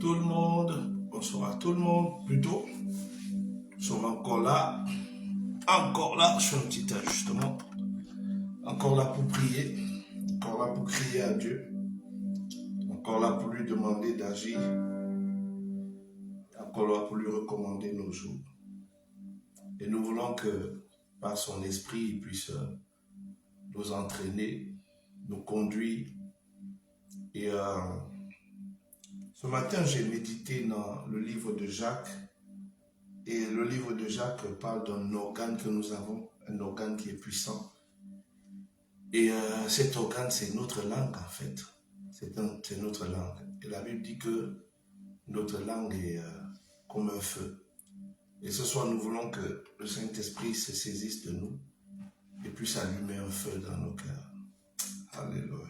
tout le monde, bonsoir à tout le monde, plutôt. Nous sommes encore là, je fais un petit ajustement, encore là pour prier, encore là pour crier à Dieu, encore là pour lui demander d'agir, encore là pour lui recommander nos jours. Et nous voulons que par son esprit, il puisse nous entraîner, nous conduire. Et ce matin, j'ai médité dans le livre de Jacques. Et le livre de Jacques parle d'un organe que nous avons, un organe qui est puissant. Et cet organe, c'est notre langue en fait. C'est notre langue. Et la Bible dit que notre langue est comme un feu. Et ce soir, nous voulons que le Saint-Esprit se saisisse de nous et puisse allumer un feu dans nos cœurs. Alléluia.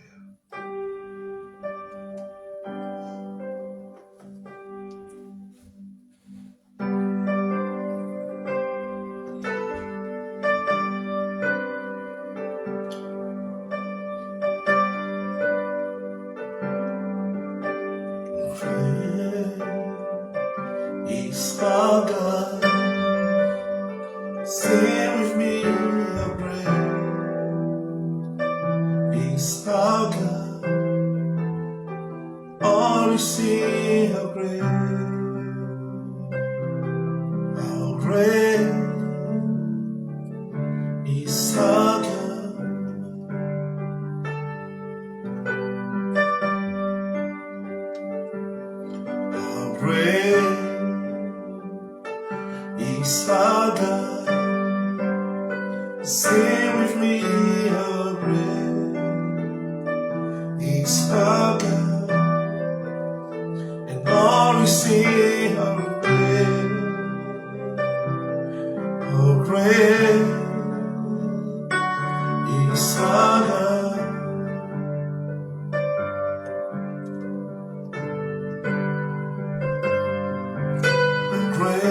Sing with me a prayer. He's our God. All you see how great, how great is our God. How great is our God. Sing with me, how great is our God, and all we see, how great is our God. How great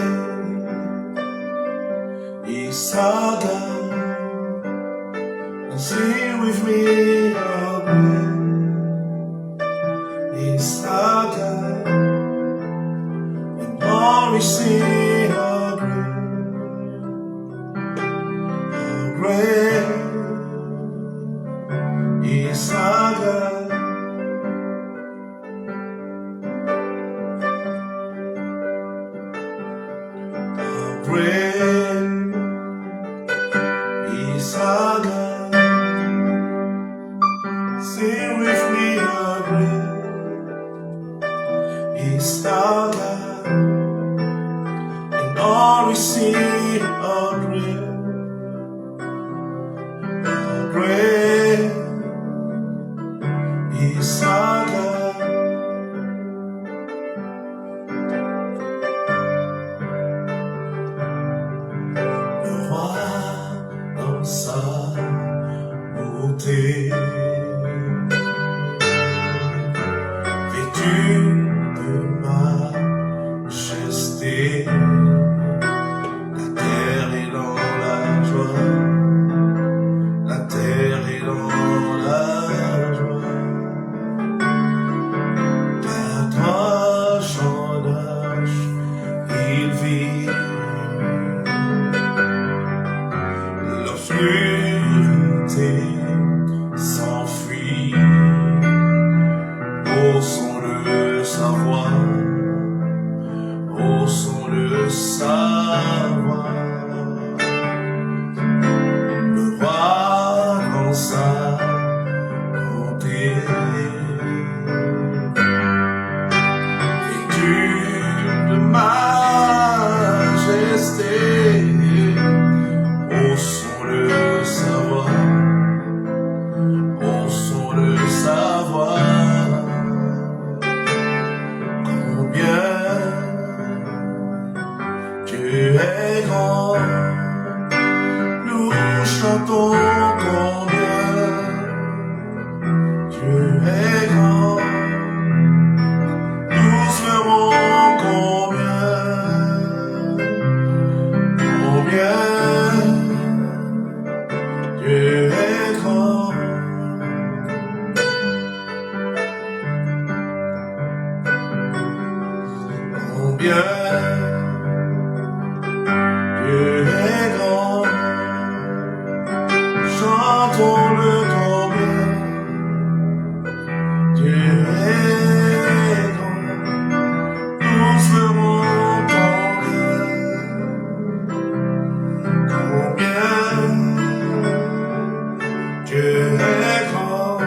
is our God. Sing with me, how great is our God, and all we see, how great is our God. How great is our God. Sing with me, how great is our God, and all we see, how great is our God. Le roi dans sa beauté, de majesté, la terre est dans la joie, la terre est dans la joie, car toi j'en âge, il vit, l'obscurité s'enfuit, au son de sa voix, au son de sa voix, le roi dans sa bonté, vêtu de majesté, au son de sa voix, au son de sa voix. Combien Dieu est grand, chantons-le combien Dieu est grand, nous ferons combien Dieu est grand.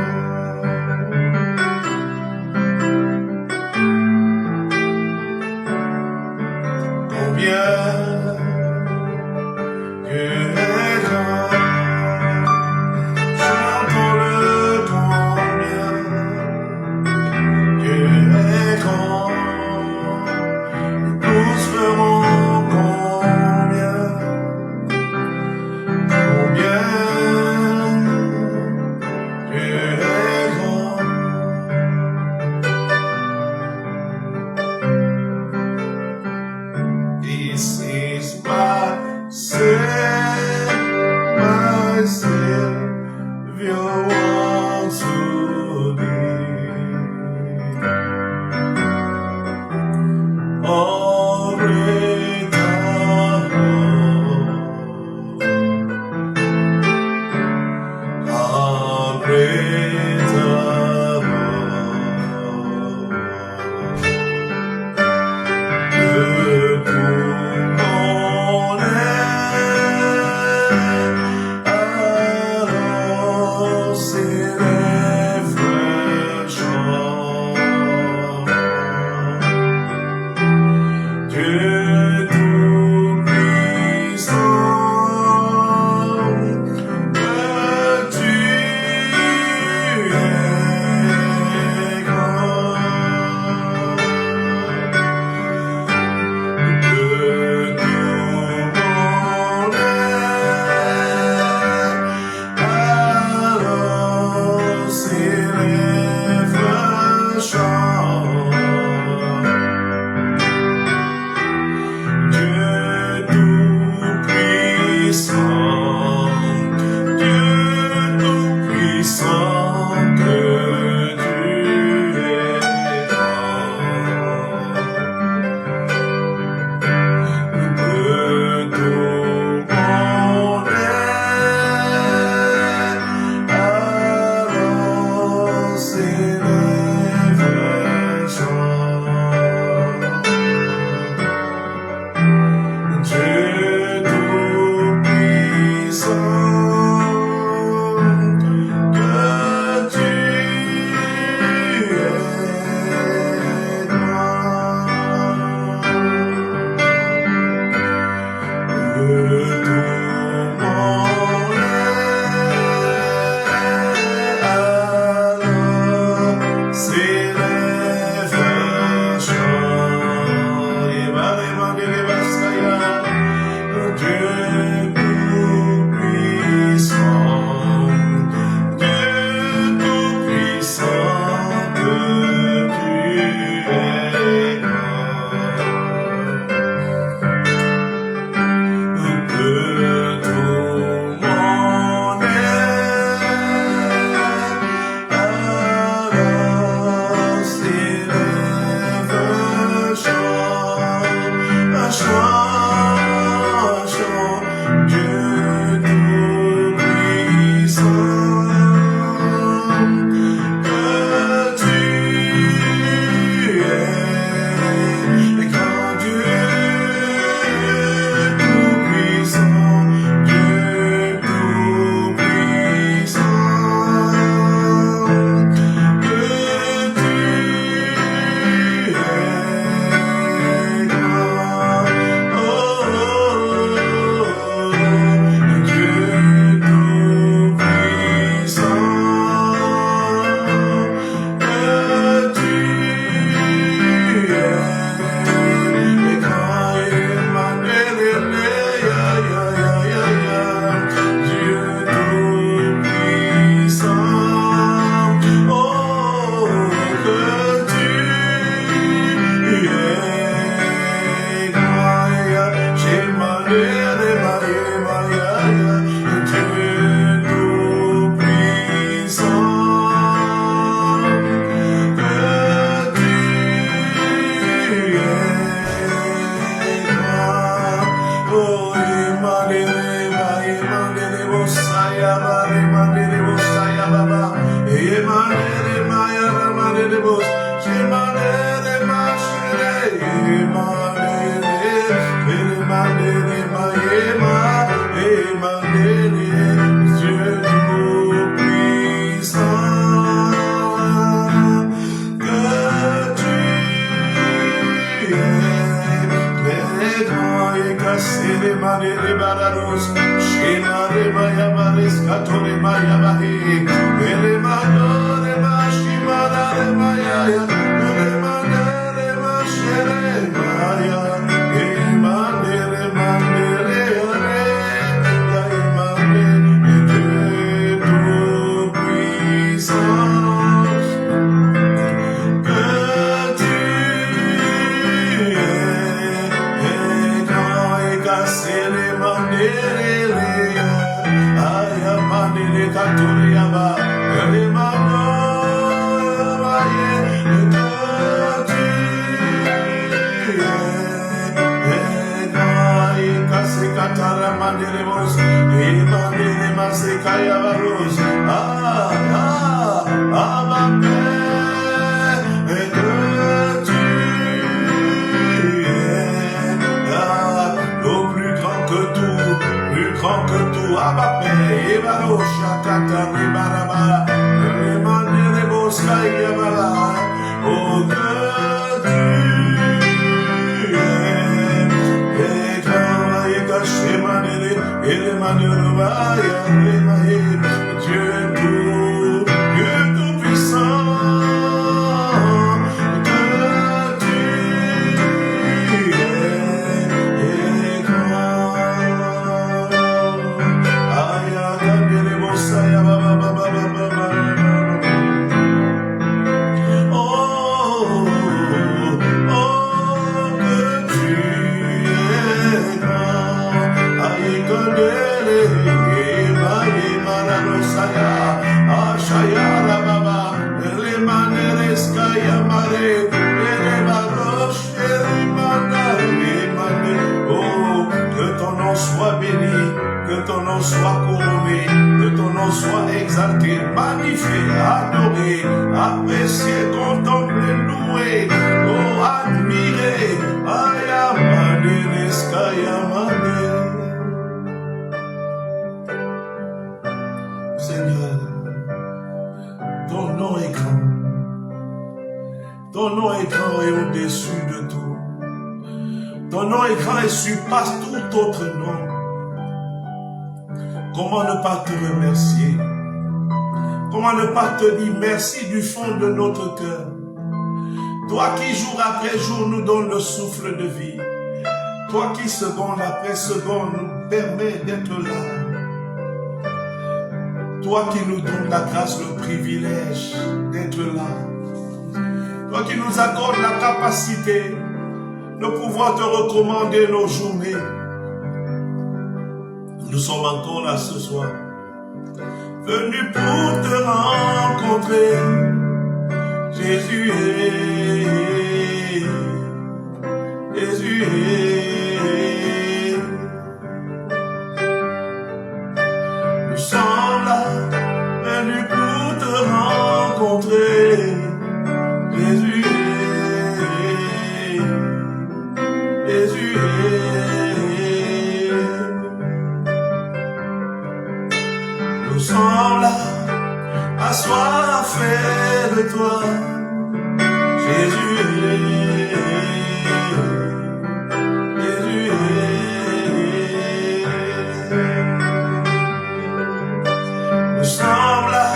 Combien Dieu est grand, chantons-le combien manere bararos, shimare maya mares katore maya bahe, ele manore mashimare maya, ele manere mashere maya, ele manere manere ore, ele manere Dieu tout puissant. Plus grand que tout, Abba Père, Ebalo Shakata, Ribaraba, Remane Reboska, Yabala, oh que tu es grand, Ekaché Manere, Elemanurba, Yamae, Dieu tout puissant, que tu es grand. Que ton nom soit béni, que ton nom soit couronné, que ton nom soit exalté, magnifié, adoré, apprécié, contemplé, loué, oh admiré, ayamane, neskayamane. Seigneur, ton nom est grand. Ton nom est grand et au-dessus de tout. Ton nom est grand et surpasse tout autre nom. Comment ne pas te remercier? Comment ne pas te dire merci du fond de notre cœur? Toi qui jour après jour nous donnes le souffle de vie. Toi qui seconde après seconde nous permets d'être là. Toi qui nous donnes la grâce, le privilège d'être là. Toi qui nous accordes la capacité de pouvoir te recommander nos journées. Nous sommes encore là ce soir, venus pour te rencontrer. Jésus est, Jésus est. Nous sommes là, venus pour te rencontrer. Jésus est, Jésus est. Nous sommes là, assoiffés de toi. Jésus est, Jésus est. Nous sommes là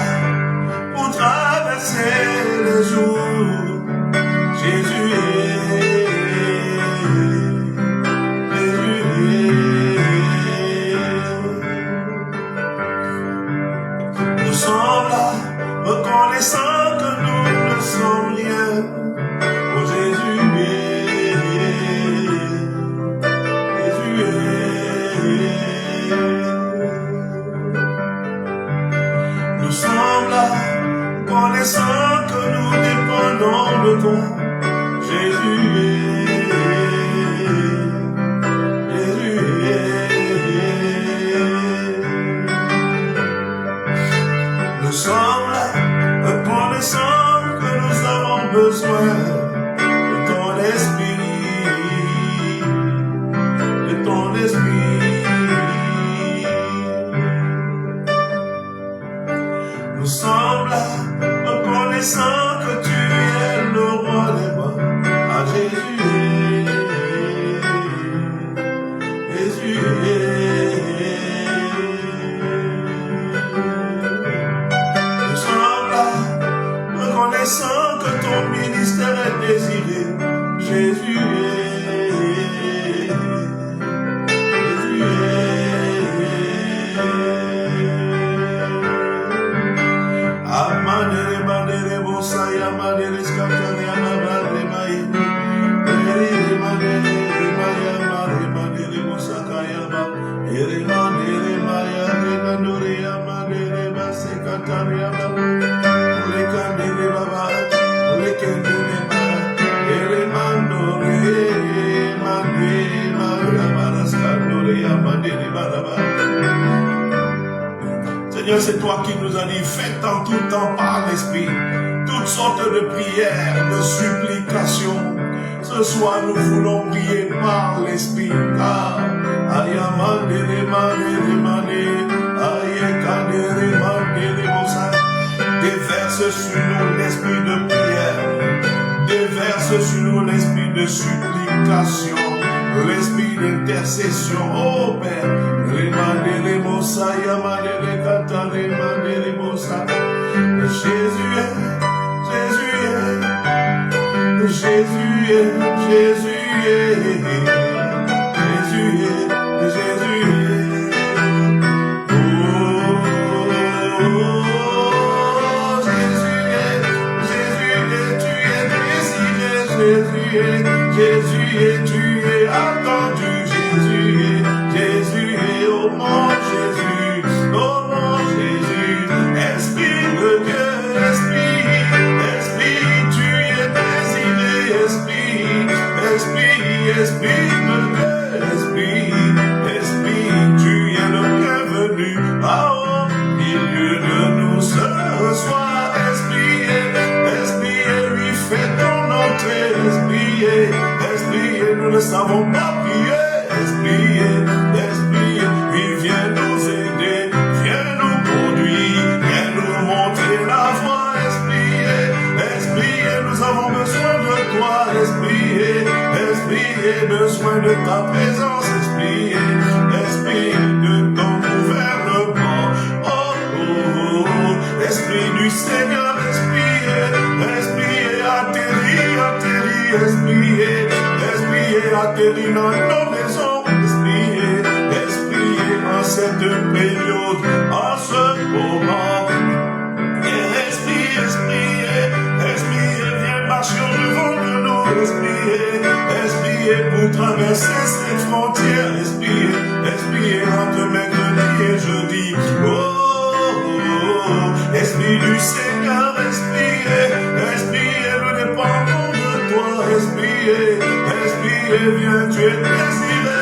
pour traverser les jours. Jésus est, Jésus est. Nous sommes là, reconnaissant que nous ne sommes rien. Oh Jésus est, Jésus est. Nous sommes là, connaissant que nous dépendons de toi. Jésus est, Jésus est. Nous sommes là, reconnaissant que nous avons besoin de ton esprit, de ton esprit. Nous sommes là, reconnaissant que tu es le roi des rois. Ah, Jésus est, Jésus est. ministère est désiré. Jésus est. Jésus est. Amanere manere bosaya manere skakaya mabare mai. Ere manere maya mare manere bosakaya ba. Ere manere maya renandore manere basekataria ba. Lekandere baba. Lekandere ba. Ere mandore manere maya maraskandore manere baraba. Seigneur, c'est toi qui nous as dit, faites en tout temps par l'Esprit toutes sortes de prières, de supplications. Ce soir, nous voulons prier par l'Esprit. Déverse sur nous l'esprit de prière. Déverse sur nous l'esprit de supplication. L'esprit d'intercession, oh Père. Jésus est, Jésus est, Jésus est, Jésus est, Jésus est, Jésus est. Oh, Jésus est, tu es désiré, Jésus est, tu es attendu, Jésus est, oh mon Jésus, oh mon Jésus, Esprit de Dieu, Esprit, tu es désiré, Esprit de Dieu, Esprit, tu es le bienvenu, au milieu de nous ce soir, Esprit, lui fait ton entrée, Esprit, nous ne savons pas prier, Esprit, il vient nous aider, viens nous conduire, viens nous montrer la voie, Esprit, nous avons besoin de toi, Esprit, besoin de ta présence, Esprit, de ton gouvernement, oh, Esprit du Seigneur, Esprit, atterri, Esprit, atterri dans nos maisons, Esprit, en cette période, en ce moment, Esprit, viens marcher devant de nous, Esprit, pour traverser ces frontières, Esprit, entre mercredi et jeudi, oh, Esprit du Seigneur, Esprit, nous dépendons de toi, Esprit, viens, tu es désiré,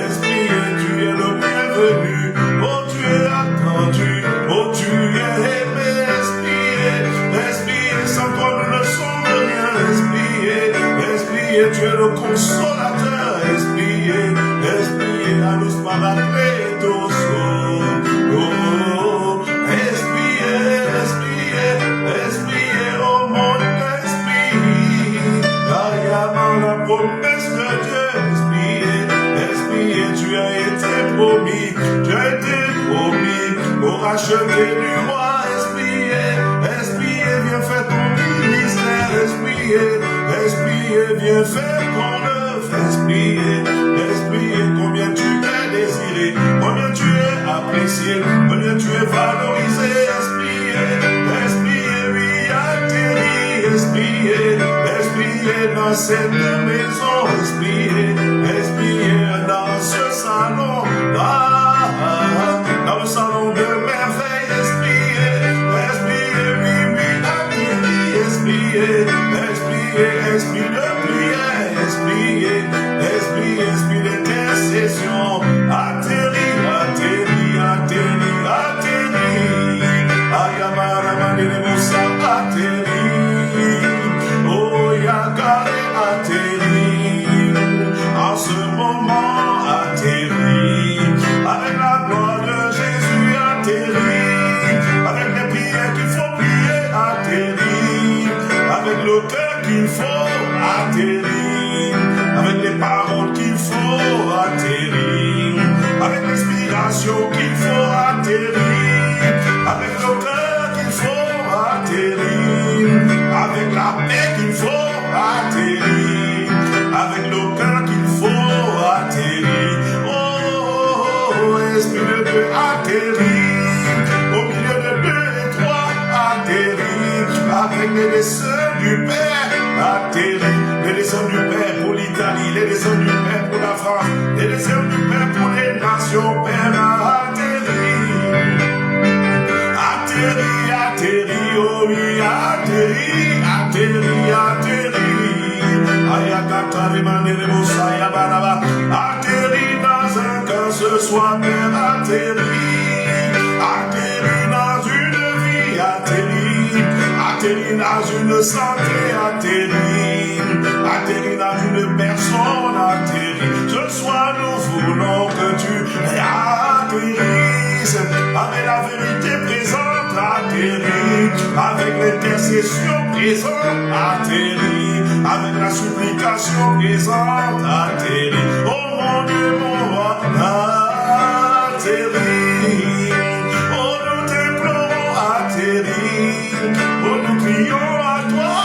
Esprit, tu es le bienvenu, oh, tu es attendu, oh, tu es aimé, Esprit, sans toi nous ne sommes rien, Esprit, tu es le consolateur, Esprit, à nous paraclétos, oh, Esprit, oh mon Esprit, la promesse de Dieu, Esprit, tu as été promis, pour racheter du roi, Esprit, viens faire ton ministère, Esprit, viens faire ton œuvre, Esprit, combien tu es désiré, combien tu es apprécié, combien tu es valorisé, Esprit, oui, atterri, Esprit, dans cette maison, Esprit, dans ce salon, dans le salon de merveille, Esprit, oui, atterri, Esprit de prière, Esprit d'intercession, atterri, Ayamara Manderemosa, atterri, oh Yakare, atterri, en ce moment, atterri, avec la gloire de Jésus, atterri, avec les prières qu'il faut prier, atterri, avec le cœur qu'il faut, atterri, avec les paroles qu'il faut, atterri, avec l'inspiration qu'il faut, atterri, avec le cœur qu'il faut, atterri, avec atterrit, au milieu de 2 et 3, atterrit, avec les desseins du Père, atterrit, les desseins du Père pour l'Italie, les desseins du Père pour la France, les desseins du Père pour les nations, Père, atterrit, atterrit, oh oui, atterrit, atterrit, atterrit dans un cœur ce soir, Père, atterrit dans une vie, atterrit dans une santé, atterrit dans une personne, atterrit. Ce soir, nous voulons que tu atterrisses avec la vérité présente, atterrit avec l'intercession présente, atterrit avec la supplication présente, atterrit. Oh mon Dieu, mon roi, atterrit. Oh, nous t'implorons, atterrit. Oh, nous crions à toi,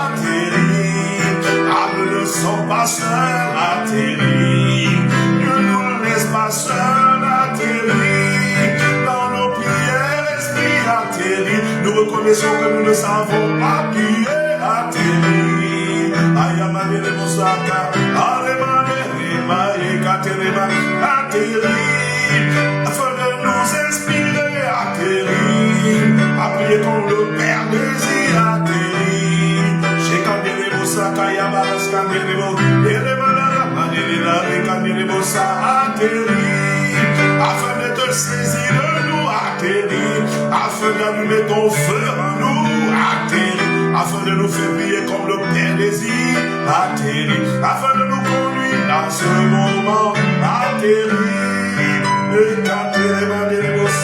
atterrit. Ah, nous ne sommes pas seuls, atterrit. Ne nous laisse pas seuls, atterrit. Dans nos prières, esprit, atterrit. Nous reconnaissons que nous ne savons pas prier, atterrit. Ayamane le Mosaka, Alemane, atterrit, afin de nous inspirer, atterrit, à prier comme le Père désire, atterrit. Chez Kandelebo Sakayabaras Kandelebo, atterrit, afin de te saisir de nous, atterrit, afin d'allumer ton feu en nous, atterrit, afin de nous faire briller comme le Père désire, atterrit, afin de nous conduire dans ce moment, atterrit,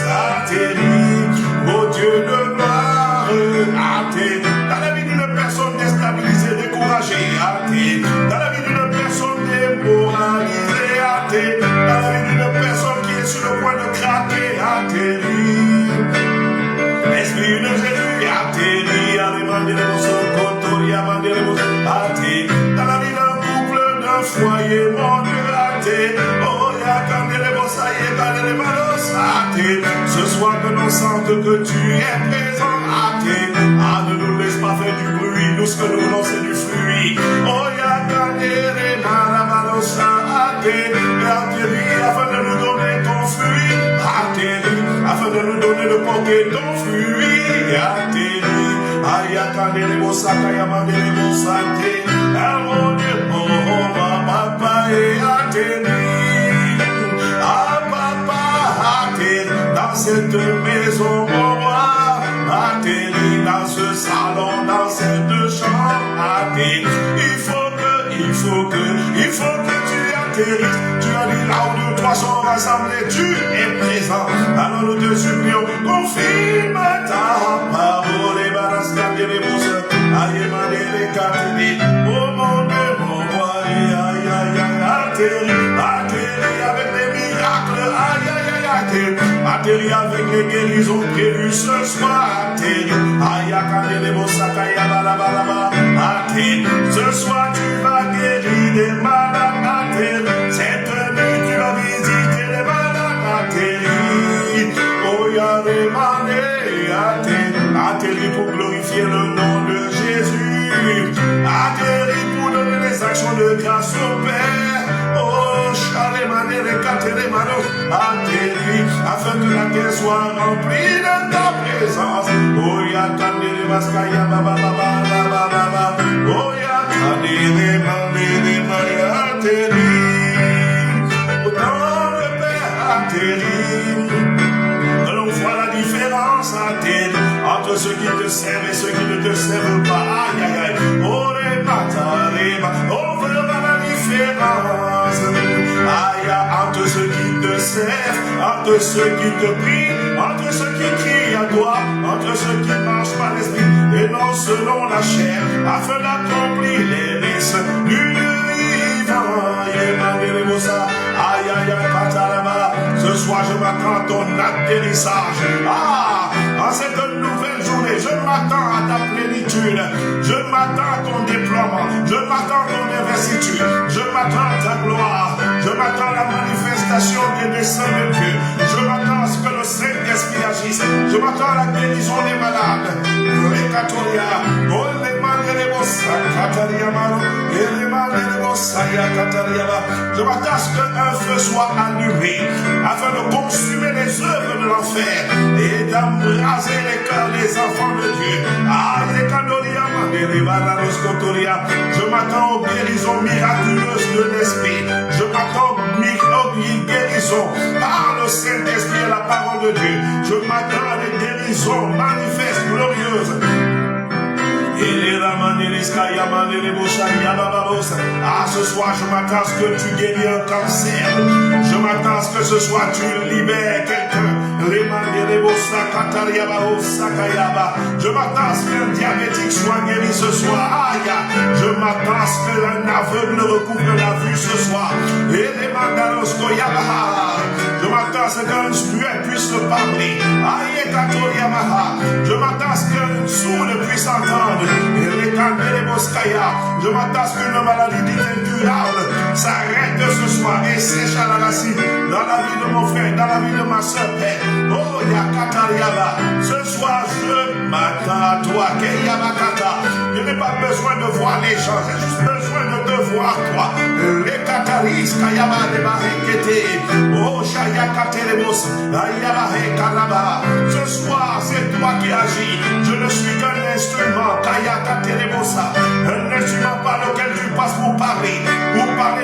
atterrit, oh Dieu de gloire, atterrit, dans la vie d'une personne déstabilisée, découragée, atterrit, dans la vie d'une personne démoralisée, atterrit, dans la vie d'une personne qui est sur le point de craquer, atterrit, esprit de Jésus, atterrit, atterrit, dans la vie d'un couple, d'un foyer, mon Dieu, atterrit, oh, ce soir que l'on sente que tu es présent, atterrit, ah, ne nous laisse pas faire du bruit, nous ce que nous voulons c'est du fruit, oh, atterrit, afin de nous donner ton fruit, atterrit, afin de nous donner le porter ton fruit, atterrit, ayakane les mots sakayamane les mots santé, mon Dieu, oh, papa, et atterrit, ah, papa, atterrit, dans cette maison, mon roi, atterrit, dans ce salon, dans cette chambre, atterrit, il faut que tu atterrisses. Tu as dit là où 2 ou 3 sont rassemblés, tu es présent. Alors nous te supplions, confirme ta parole. Et barascate les mousses, aïe, mané, les catini. Oh mon Dieu, mon roi, aïe, atterris avec les miracles, atterris avec les guérisons prévues ce soir, atterris. Aïe, les mousses, atterris. Ce soir tu vas guérir des malades, atterris. Cette nuit tu vas visiter les malades, atterris. Oh Yaremane, atterris pour glorifier le nom de Jésus, atterris pour donner les actions de grâce au Père. Oh Shalemane, atterris afin que la terre soit remplie de ta présence. Oh Yakane, Maskaya, Baba, oh Yakane, atterris, autant le Père atterrit, que l'on voit la différence, atterrit, entre ceux qui te servent et ceux qui ne te servent pas, aïe, aïe, aïe, oh les bâtards, on verra la différence, aïe, entre ceux qui te servent, entre ceux qui te prient, entre ceux qui crient à toi, entre ceux qui marchent par l'esprit, et non selon la chair, afin d'accomplir les risques d'une vie vivante. Aïe, aïe, aïe, patalama. Ce soir, je m'attends à ton atterrissage. Ah, en cette nouvelle journée, je m'attends à ta plénitude. Je m'attends à ton déploiement. Je m'attends à ton investiture. Je m'attends à ta gloire. Je m'attends à la manifestation manifestation des desseins de Dieu. Je m'attends à ce que le Saint-Esprit agisse. Je m'attends à la guérison des malades. Les Katoria, les Mandelebosa, Katariamaro, et les Mandelebosa, Katariama. Je m'attends à ce qu'un feu soit allumé afin de consumer les œuvres de l'enfer et d'embraser les cœurs des enfants de Dieu. Ah, les Kandoriama, les Bananos Kotoria. Je m'attends aux guérisons miraculeuses de l'Esprit. Je m'attends aux guérisons par le Saint-Esprit et la parole de Dieu. Je m'attends à des guérisons manifestes, glorieuses. Ah, ce soir, je m'attends à ce que tu guéris un cancer. Je m'attends à ce que ce soir, tu libères quelqu'un. Je m'attends à ce qu'un diabétique soit guéri ce soir. Je m'attends à ce qu'un aveugle recouvre la vue ce soir. Je m'attends à ce qu'un muet puisse parler. Je m'attends à ce qu'un sourd puisse entendre. Je m'attends à ce qu'une maladie dite incurable s'arrête ce soir et sèche à la racine dans la vie de mon frère, dans la vie de ma soeur. Oh, Yakatariaba. Ce soir, je m'attends à toi. Je n'ai pas besoin de voir les gens, j'ai juste besoin de te voir toi. Les Kataris, Kayaba, les Barikete. Oh, Shayakaterebos, Ayabahe, Kanaba. Ce soir, c'est toi qui agis. Je ne suis qu'un instrument, Kayakaterebosa. Un instrument par lequel tu passes pour parler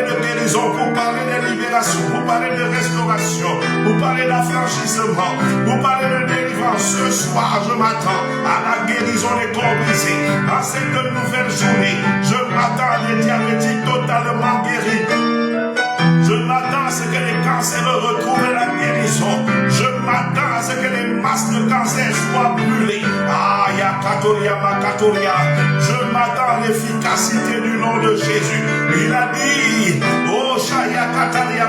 de guérison, pour parler de libération, pour parler de restauration, pour parler d'affranchissement, pour parler de délivrance. Ce soir, je m'attends à la guérison des corps brisés. À cette nouvelle journée, je m'attends à des diabétiques totalement guéris. Je m'attends à ce que les cancers retrouvent la guérison. Je m'attends à ce que les masses de cancer soient brûlées. Ah, Yakatoria, Makatoria. Je m'attends à l'efficacité du nom de Jésus. Il a dit, oh, Shayakataria,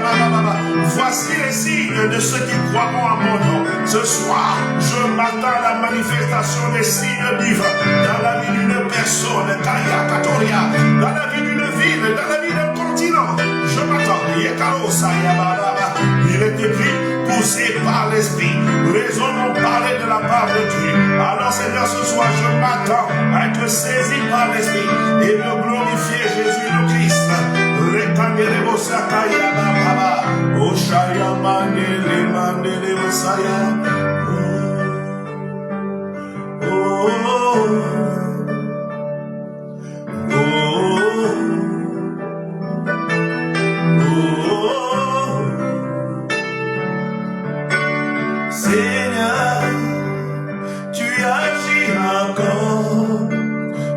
voici les signes de ceux qui croiront à mon nom. Ce soir, je m'attends à la manifestation des signes divins dans la vie d'une personne, Yakatoria, dans la vie d'une ville, dans la vie d'un continent. Je m'attends. Il est écrit, poussé par l'Esprit. Les hommes ont parlé de la part de Dieu. Alors Seigneur, ce soir, je m'attends à être saisi par l'Esprit et de glorifier Jésus le Christ. Seigneur, tu agis encore.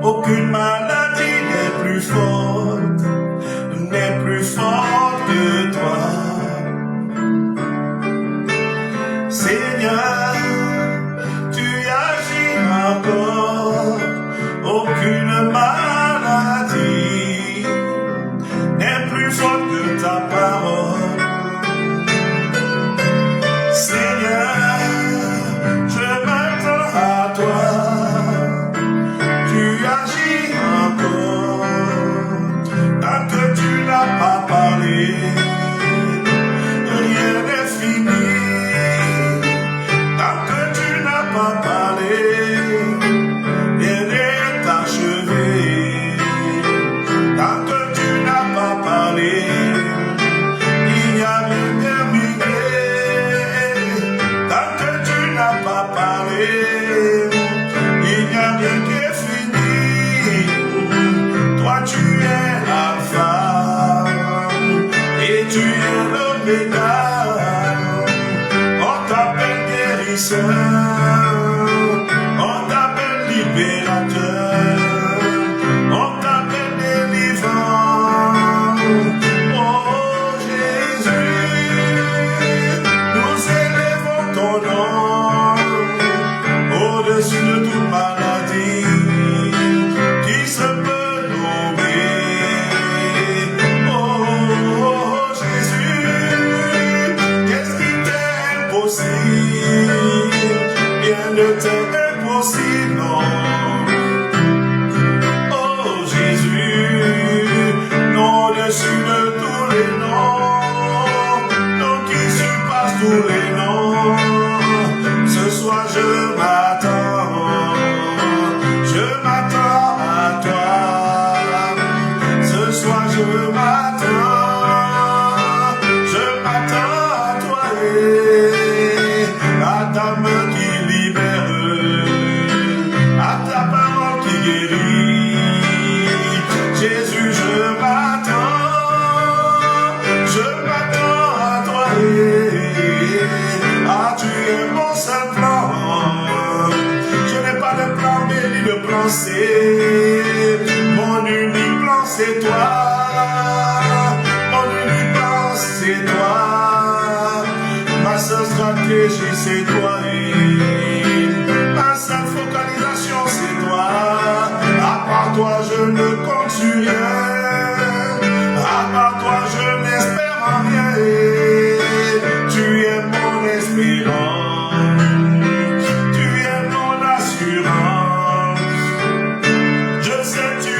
Aucune maladie n'est plus forte que toi. Seigneur, tu agis encore. Aucune maladie n'est plus forte que ta parole. Seigneur, je m'attends à toi. Tu agis encore. Tant que tu n'as pas parlé, rien n'est fini. Tant que tu n'as pas parlé, rien n'est achevé.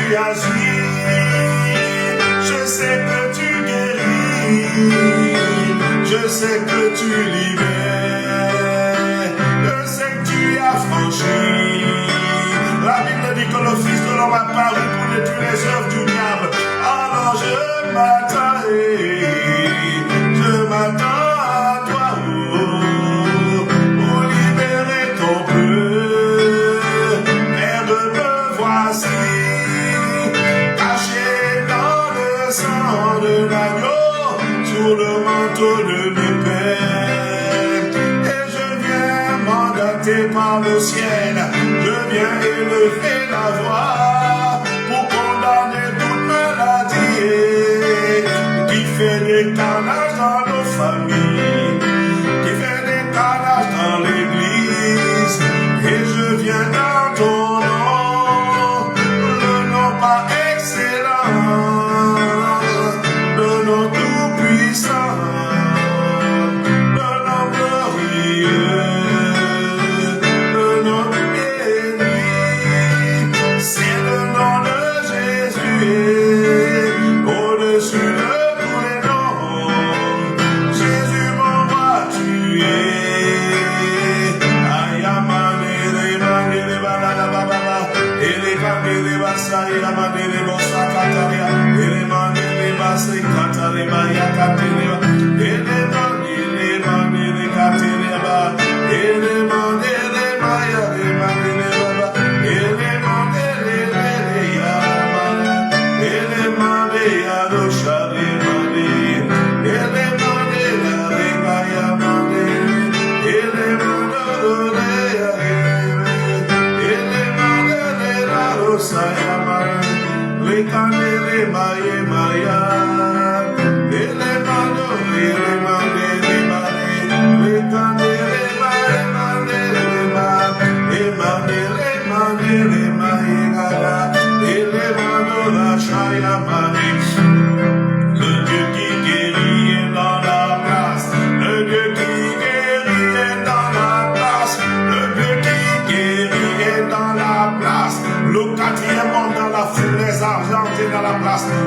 tu agis, je sais que tu guéris, je sais que tu libères, je sais que tu as franchi. La Bible dit que le Fils de l'homme a paru pour détruire les œuvres du diable. Alors je m'attends à toi pour libérer ton peuple. Père, me voici, caché dans le sang de l'agneau, sur le manteau de l'épée. Et je viens mandaté par le ciel, je viens élever la voix pour condamner toute maladie qui fait des carnages dans nos familles, qui fait des carnages dans l'église. Et je viens dans ton nom, le nom pas excellent, le nom tout puissant, le nom glorieux.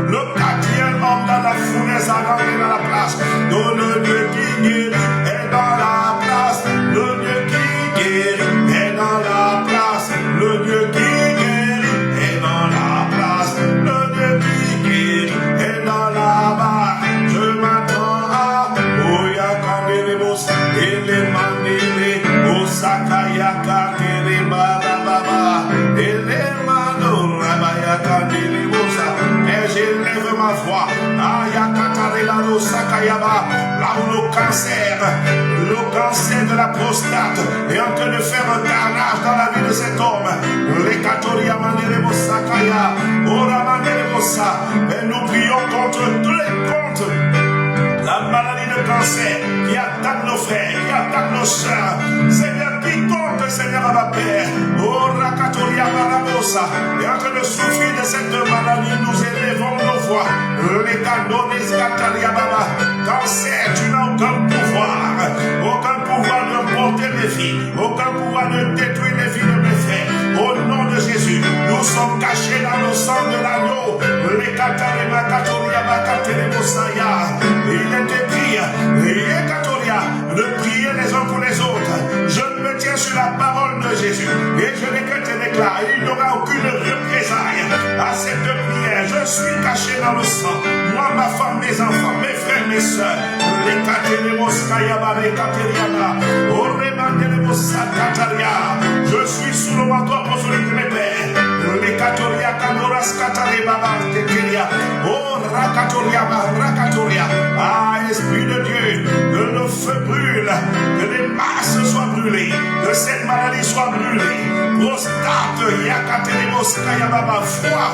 Le quatrième homme dans la fournaise argentée dans la place. Donc le Dieu qui guérit est dans la place. Le Dieu qui guérit est dans la place. Le Dieu qui guérit est dans la place. Le Dieu qui guérit est dans la barre. Je m'attends à Oya Kandelebos et les Mandele Osakaya Kandelebaba et les Mandorabaya Kandelebos. J'élève ma voix, là où le cancer de la prostate est en train de faire un carnage dans la vie de cet homme. Les Katoria Mandelebo Sakaya, Ora Mandelebo Sa, et nous prions contre la maladie de cancer qui attaque nos frères, qui attaque nos soeurs. Seigneur, quiconque, Seigneur, à ma Père, Ora Katoria Marabosa, est en train de souffrir de cette maladie, nous élevons nos voix. Les Kadonis Kataria Baba, cancer, tu n'as aucun pouvoir de porter mes vies, aucun pouvoir de détruire les vies de mes frères. Au nom de Jésus, nous sommes cachés dans le sang de l'agneau. Les Katarima Katoria Bakatelebosaya. Il est écrit, de prier les uns pour les autres. Je me tiens sur la parole de Jésus et je décrète et déclare, il n'y aura aucune représaille à cette prière. Je suis caché dans le sang, moi, ma femme, mes enfants, mes frères, mes soeurs. Les je suis sous le manteau apostolique de mes pères. Les Katoria Kanoras Katare Baba Tekeria. Oh Rakatoria Rakatoria. Ah, Esprit de Dieu, que le feu brûle, que les masses soient brûlées, que cette maladie soit brûlée. Prostate, Yakateremos Kayababa, foie,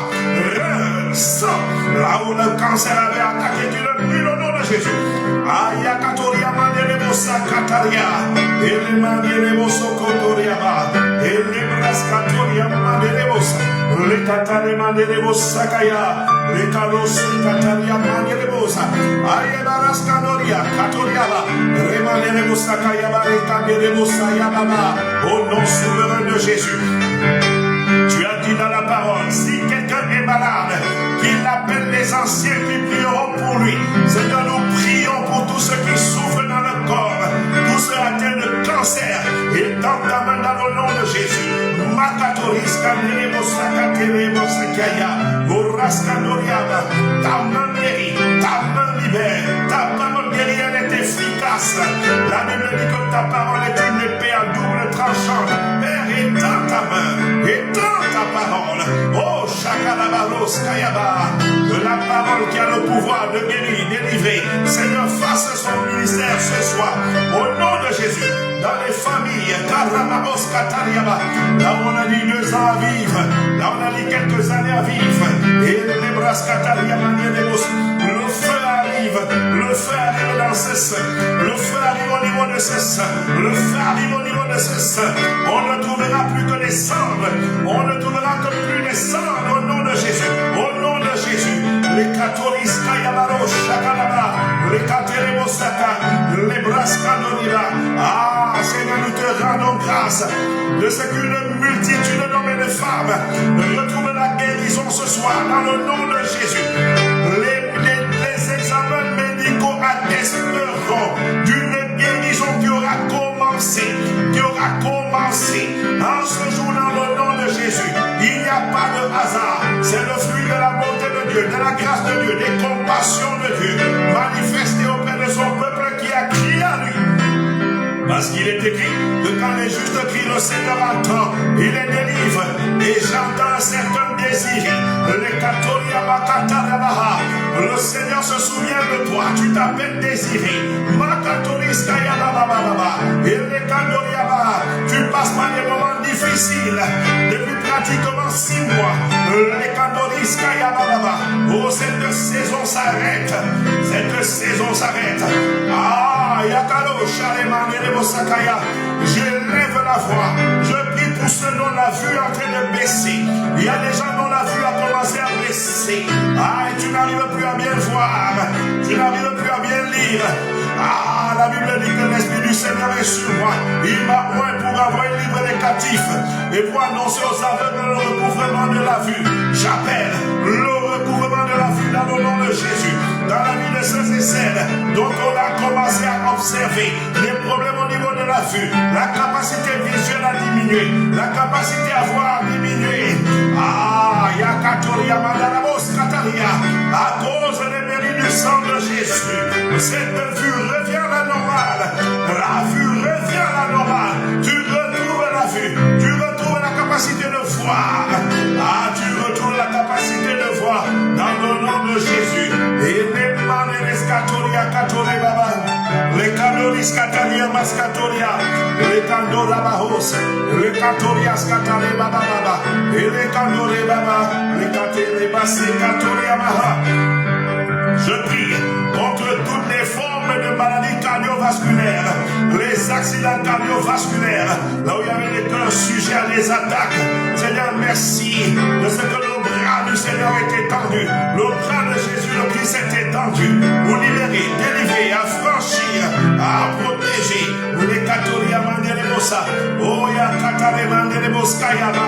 sang, là où le cancer avait attaqué, tu le brûles au nom de Jésus. Ah, Yakatoria Mandelemos Kataria, et les Mandelemos Kotoriaba, et les Braskatoria Mandelemos, les Katare Mandelemos Sakaya, les Kalos Kataria Mandelemos, Ayabaras Kanoria, Katoriaba, Remandelemos Sakayaba, et Kandelemos Sayababa, au nom souverain de Jésus. Tu as dit dans la parole, si quelqu'un est malades, qu'il appelle les anciens qui prieront pour lui. Seigneur, nous prions pour tous ceux qui souffrent dans le corps, tous ceux atteints de cancer, et dans ta main dans le nom de Jésus. Ta main guérit, ta main libère, ta parole guerrière est efficace. La Bible dit que ta parole est une épée à double tranchante. Père, étends ta main, étends ta parole. Oh, Shakalabaros Kayaba, de la parole qui a le pouvoir de guérir, délivrer. Seigneur, fasse son ministère ce soir, au nom de Jésus. Dans les familles, Karababos Katariaba, là où on a dit 2 ans à vivre, là où on a dit quelques années à vivre, et les bras Katariaba, le feu arrive dans ce sein, le feu arrive au niveau de ce sein, le feu arrive au niveau de ce sein. On ne trouvera plus que des cendres, on ne trouvera que plus des cendres au nom de Jésus, au nom de Jésus. Les Katoris Kayabaro Shakalaba, les Katerebosaka, les Braskanoriba. Ah, Seigneur, nous te rendons grâce de ce qu'une multitude d'hommes et de femmes retrouvent la guérison ce soir dans le nom de Jésus. Les examens médicaux attesteront d'une guérison qui aura commencé, en ce jour dans le nom de Jésus. Il n'y a pas de hasard, c'est le fruit de la bonté de Dieu, de la grâce de Dieu, des compassions de Dieu, manifestées auprès de son peuple qui a crié à lui. Parce qu'il est écrit que quand les justes crient, le Seigneur entend, il les délivre. Et j'entends certains désirs. Le Seigneur se souvient de toi. Tu t'appelles Désiré. Tu passes par des moments difficiles depuis pratiquement 6 mois. Oh, cette saison s'arrête. Cette saison s'arrête. Ah, Yakalo, Shaleman, je lève la voix. Je prie pour ceux dont la vue est en train de baisser. Il y a des gens dont la vue a commencé à baisser. Ah, et tu n'arrives plus à bien voir. Tu n'arrives plus à bien lire. Ah, la Bible dit que l'Esprit du Seigneur est sur moi. Il m'a oint pour avoir libre les captifs et pour annoncer aux aveugles le recouvrement de la vue. J'appelle le recouvrement de la vue dans le nom de Jésus. Dans la vie de ceux et celles dont on a commencé à observer des problèmes au niveau de la vue, la capacité visuelle a diminué, la capacité à voir a diminué. Ah, Yakatoria Mandarabos Kataria, à cause des mérites du sang de Jésus, cette vue revient à la normale. La vue revient à la normale. Tu retrouves la vue, tu retrouves la capacité de voir. Ah, tu retrouves la capacité de voir dans le nom de Jésus. Et les Manerescatoria Katore Baba, les Canoris Kataria Mascatoria, les Candora Bahos, les Catorias Katare Baba Baba, et les Candore Baba, les Katere Bassi Katoria Maha. Je prie contre toutes les formes de maladies cardiovasculaires, les accidents cardiovasculaires, là où il y avait des cœurs sujets à des attaques. Seigneur, merci de ce que le bras du Seigneur est étendu. Le bras de Jésus, le Christ est étendu pour libérer, délivrer, affranchir, à protéger. Les Katoria Mandelebosa, oh Yakatare Mandeleboska Yaba.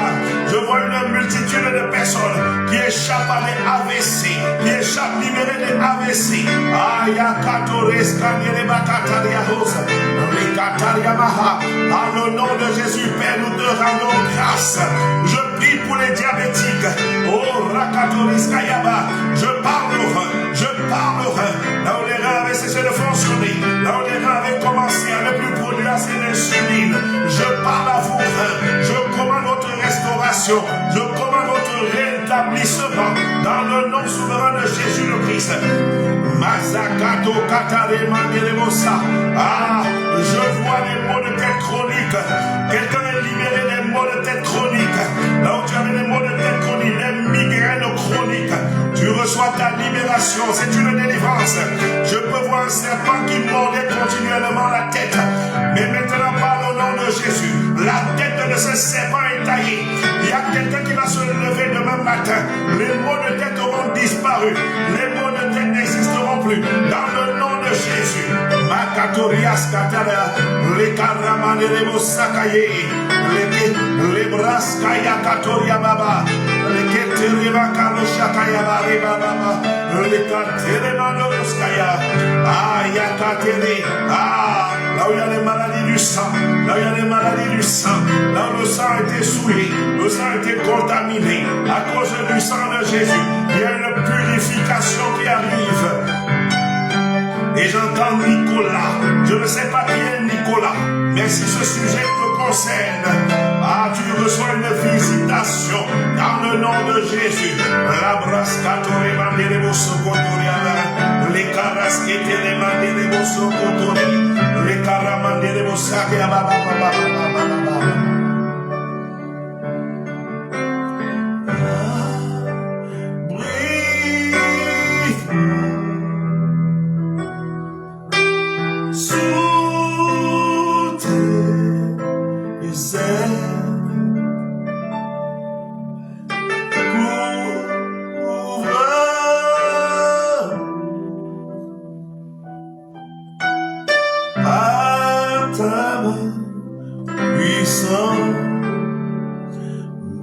Je vois une multitude de personnes qui échappent à des AVC, qui échappent libérées des AVC. Ah, Yakatores Kandeleba Kataria Rosa, les Kataria Maha. À le nom de Jésus, Père, nous te rendons grâce. Je prie pour les diabétiques. Oh, Rakatoris Kayaba. Je parle au rein. Là où les reins avaient cessé de fonctionner, là où les reins avaient commencé à ne plus produire assez d'insuline. Je parle à vous, reins. Je commande votre restauration. Je commande votre rétablissement dans le nom souverain de Jésus le Christ. Mazakato Katare Mandelebosa. Ah, je vois des maux de tête chroniques. Quelqu'un est libéré des maux de tête chroniques. Là où tu avais des maux de tête chroniques, des migraines chroniques, tu reçois ta libération. C'est une délivrance. Je peux voir un serpent qui mordait continuellement la tête. Mais maintenant, par le nom de Jésus, la tête de ce serpent est taillée. Il y a quelqu'un qui va se lever demain matin. Les maux de tête auront disparu. Les maux de tête n'existeront plus. Dans le nom de Jésus. Rakatorias Katara, le Karamane de Mosakaye, le Braskaya Katoria Baba, le Keterima Kanoshakaya Baba, le Katerema Noskaya, Yakateri, là où il y a les maladies du sang, là où il y a les maladies du sang, là où le sang a été souillé, le sang a été contaminé, à cause du sang de Jésus, il y a une purification qui arrive. Et j'entends Nicolas, je ne sais pas qui est Nicolas, mais si ce sujet te concerne, tu reçois une visitation dans le nom de Jésus. La brascatori mandelebo sokotori, les carasquete les mandelebo sokotori, les caramandelebo sakia baba baba baba.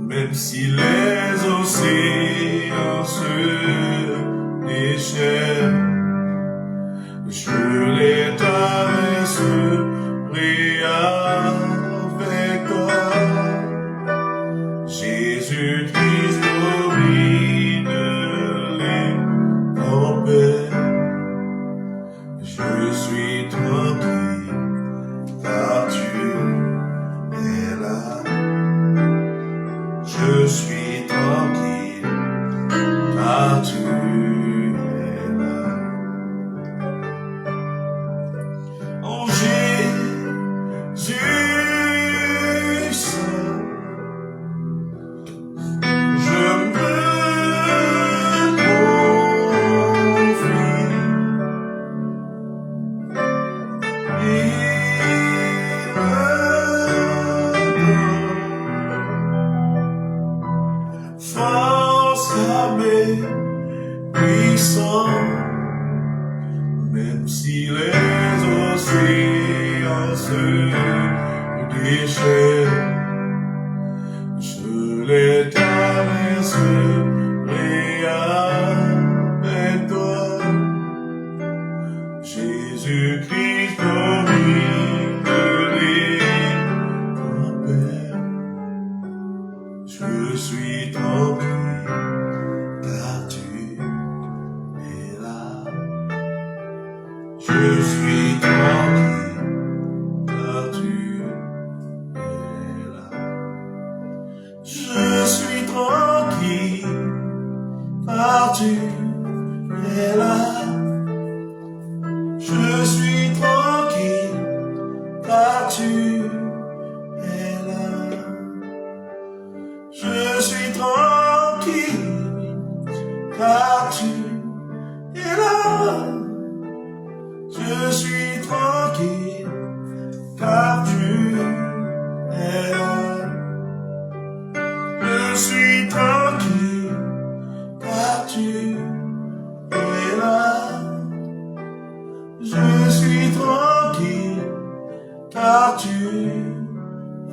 Même si les océans se déchirent, je les traverserai avec toi. Jésus-Christ domine les tempêtes. Je suis tranquille car tu es là. Je suis tranquille car tu es là. Oh Jésus Saint, je me confie. Force à mes puissants, même si les océans se déchirent, je les traverserai avec toi. Jésus-Christ domine les tempêtes. Je suis tranquille car tu es là. Je suis tranquille car tu es là. Je suis tranquille car tu es là. Je suis tranquille car tu es là. Je suis tranquille car tu es là. Je suis tranquille car tu es là. Je suis tranquille car tu es là. Je suis tranquille car tu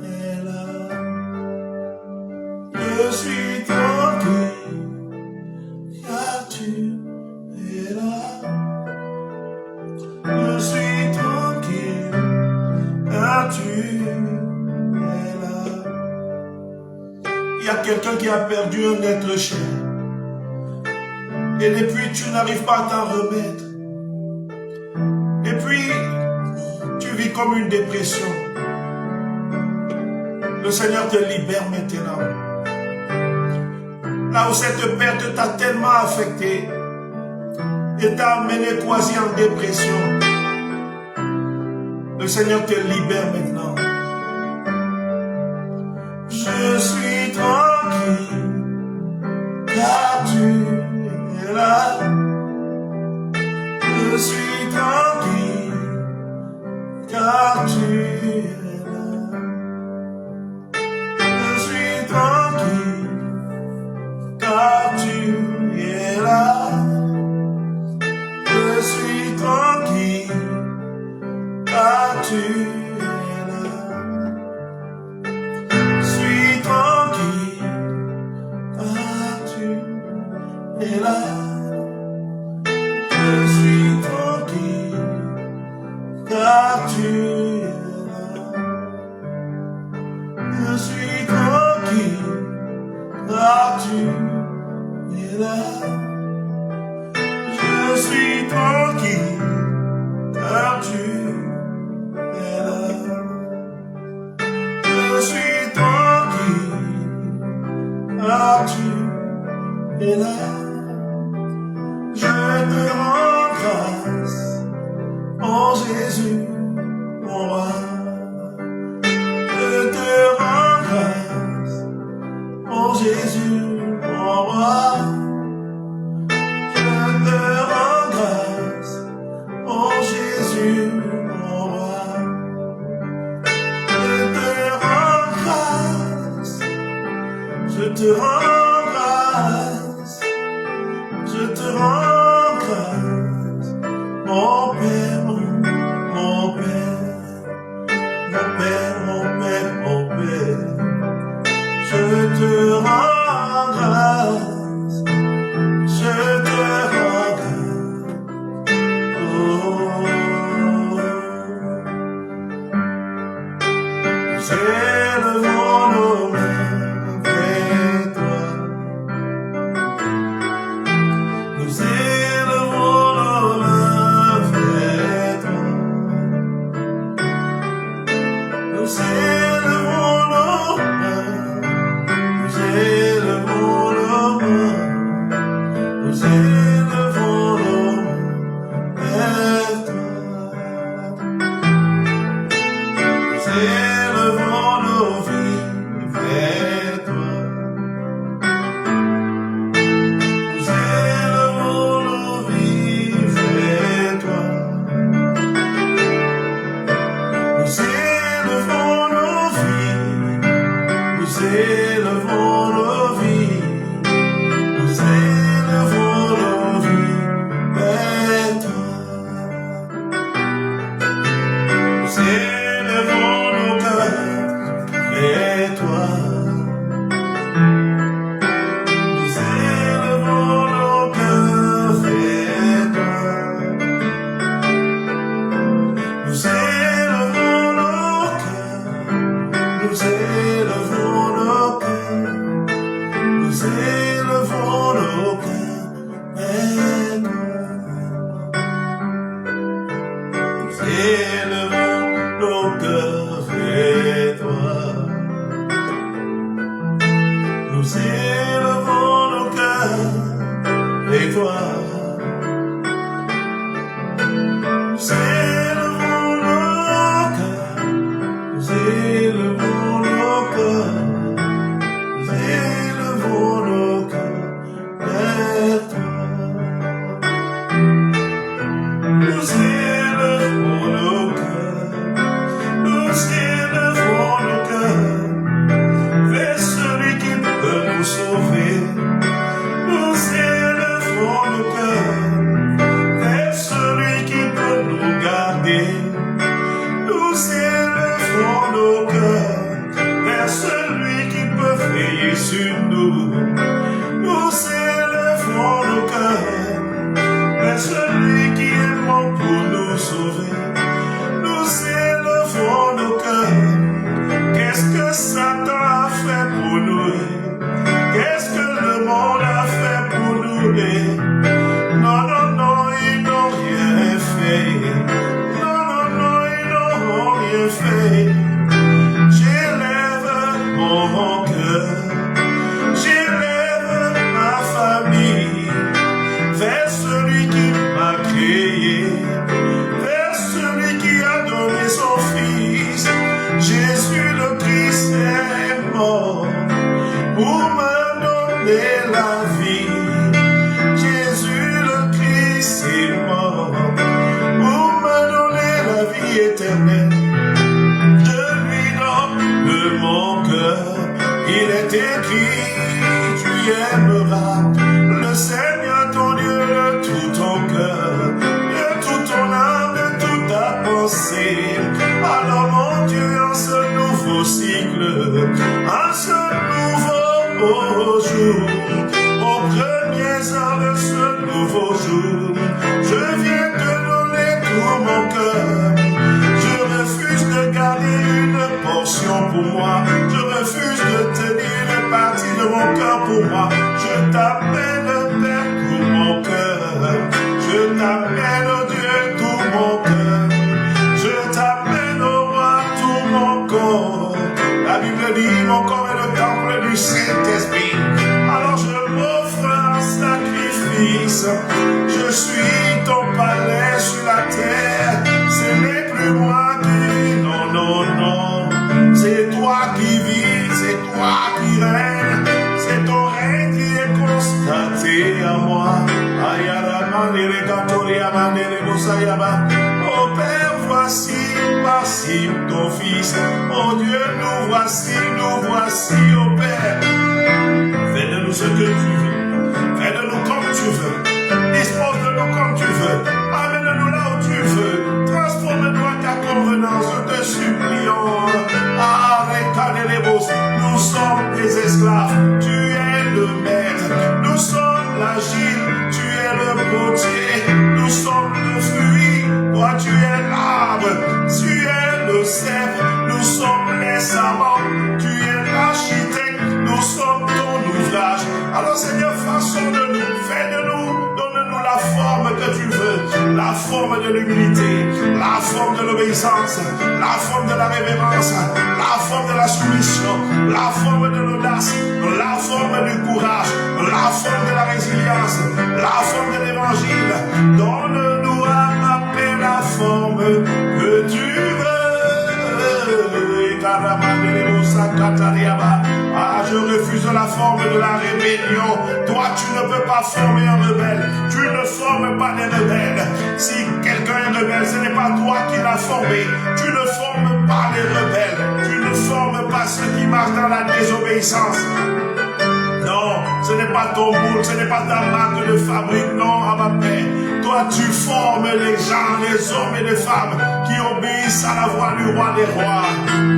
es là. Je suis tranquille car tu es là. Je suis tranquille car tu es là. Il y a quelqu'un qui a perdu un être cher. Et depuis, tu n'arrives pas à t'en remettre. Et puis, tu vis comme une dépression. Le Seigneur te libère maintenant. Là où cette perte t'a tellement affecté et t'a amené quasi en dépression, le Seigneur te libère maintenant. Je suis tranquille car tu es là. Je suis tranquille car tu es là. Je suis tranquille car tu es là. Je suis tranquille es là. Je suis tranquille, car tu es là. Je suis tranquille, car tu es là. Je suis tranquille, car tu es là. Je suis tranquille, car tu es là. Je te rends grâce, oh Jésus, mon roi. Je te rends grâce, oh Jésus, mon roi. Je te rends grâce, oh Jésus, mon roi. Je te rends grâce, je te rends grâce, je te rends grâce, mon Père, mon Père, mon Père, mon Père, mon Père. Je te rends grâce, je te rends grâce. Oh, nous élevons nos mains vers toi. Nous élevons nos mains vers toi. Nous élevons nos mains. Nous élevons nos mains. Nous élevons nos mains vers toi. Nous élevons nos vies vers toi. Nous élevons nos vies vers toi. Nous élevons nos vies. Nous élevons nos vies. Nous élevons nos vies vers toi. Nous élevons nos cœurs vers toi. Nous élevons nos cœurs vers toi. Nous élevons nos cœurs. Nous élevons nos cœurs. Nous élevons nos cœurs vers toi. Nous élevons nos cœurs vers toi. Nous élevons nos cœurs vers toi. Nous élevons nos cœurs. Nous élevons nos cœurs. Nous élevons nos cœurs vers toi. Nous élevons nos cœurs. Nous élevons nos cœurs vers celui qui peut nous sauver. Nous élevons nos cœurs vers celui qui peut nous garder. Nous élevons nos cœurs vers celui qui peut veiller sur nous. Nous élevons nos cœurs vers celui qui est mort pour nous sauver. Nous élevons nos cœurs. Qu'est-ce que Satan a fait pour nous? Qu'est-ce que le monde a fait pour nous? Non, non, non, ils n'ont rien fait. Non, non, non, ils n'ont rien fait. J'élève mon cœur, j'élève ma famille de ce nouveau jour. Je viens te donner tout mon cœur. Je refuse de garder une portion pour moi. Je refuse de tenir une partie de mon cœur pour moi. Je t'appelle Père tout mon cœur. Je t'appelle Dieu tout mon cœur. Je t'appelle au roi tout mon corps. La Bible dit mon corps est le temple du Saint-Esprit. Alors je m'offre un sacrifice. Je suis ton palais sur la terre. Ce n'est plus moi qui... Non, non, non. C'est toi qui vis, c'est toi qui règne. C'est ton règne qui est constaté à moi. Oh Père, voici, voici ton Fils. Oh Dieu, nous voici, oh Père. Fais de nous ce que tu veux. Fais de nous comme tu veux. Dispose de nous comme tu veux. Amène-nous là où tu veux. Transforme-nous à ta convenance. Nous te supplions. Arrête les bosses. Nous sommes des esclaves. Tu es le maître. Nous sommes l'agile. Tu es le potier. Nous sommes le fruit. Toi, tu es l'arbre. Tu es le cèpe. Nous sommes les savants. Tu es l'architecte. Nous sommes ton ouvrage. Alors Seigneur, façon de nous, fais de nous, donne-nous la forme que tu veux, la forme de l'humilité, la forme de l'obéissance, la forme de la révérence, la forme de la soumission, la forme de l'audace, la forme du courage, la forme de la résilience, la forme de l'évangile. Donne-nous à ma la forme que tu veux. Ah, je refuse la forme de la rébellion. Toi, tu ne peux pas former un rebelle. Tu ne formes pas des rebelles. Si quelqu'un est rebelle, ce n'est pas toi qui l'as formé. Tu ne formes pas les rebelles. Tu ne formes pas ceux qui marchent dans la désobéissance. Non, ce n'est pas ton moule, ce n'est pas ta marque de fabrique, non, à ma paix. Toi, tu formes les gens, les hommes et les femmes qui obéissent à la voix du roi des rois.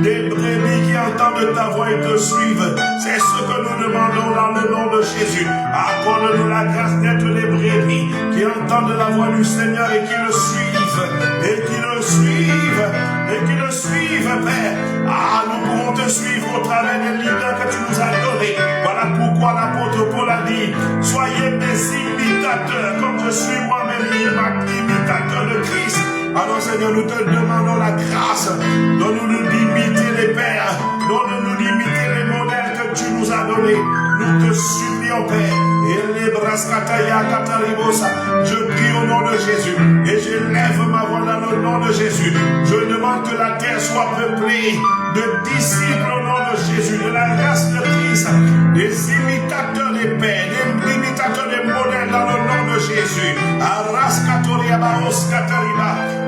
Des brebis qui entendent ta voix et te suivent. C'est ce que nous demandons dans le nom de Jésus. Accorde-nous la grâce d'être les brebis qui entendent la voix du Seigneur et qui le suivent. Et qui le suivent. Et qui le suivent, Père. Ah, nous pouvons te suivre au travers des leaders que tu nous as donnés. Voilà pourquoi l'apôtre Paul a dit, soyez mes imitateurs, comme je suis moi-même imitateur de Christ. Alors Seigneur, nous te demandons la grâce. Donne-nous d'imiter les pères. Donne-nous d'imiter les modèles que tu nous as donnés. Nous te supplions, Père. Et les braskataya kataribosa. Je prie au nom de Jésus. Et je lève ma voix dans le nom de Jésus. Je demande que la terre soit peuplée de disciples au nom de Jésus, de la race de Christ, des imitateurs des pères, des imitateurs des modèles dans le nom de Jésus.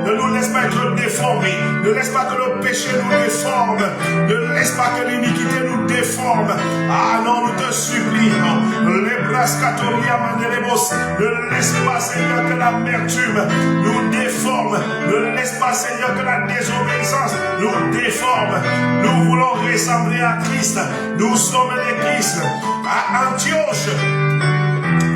Ne nous laisse pas être déformés, ne laisse pas que le péché nous déforme, ne laisse pas que l'iniquité nous déforme. Ah non, nous te supplions. Les brascatoria mandelebos, ne laisse pas, Seigneur, que l'amertume nous déforme, ne laisse pas, Seigneur, que la désobéissance nous déforme. Nous voulons ressembler à Christ. Nous sommes les Christ. À Antioche,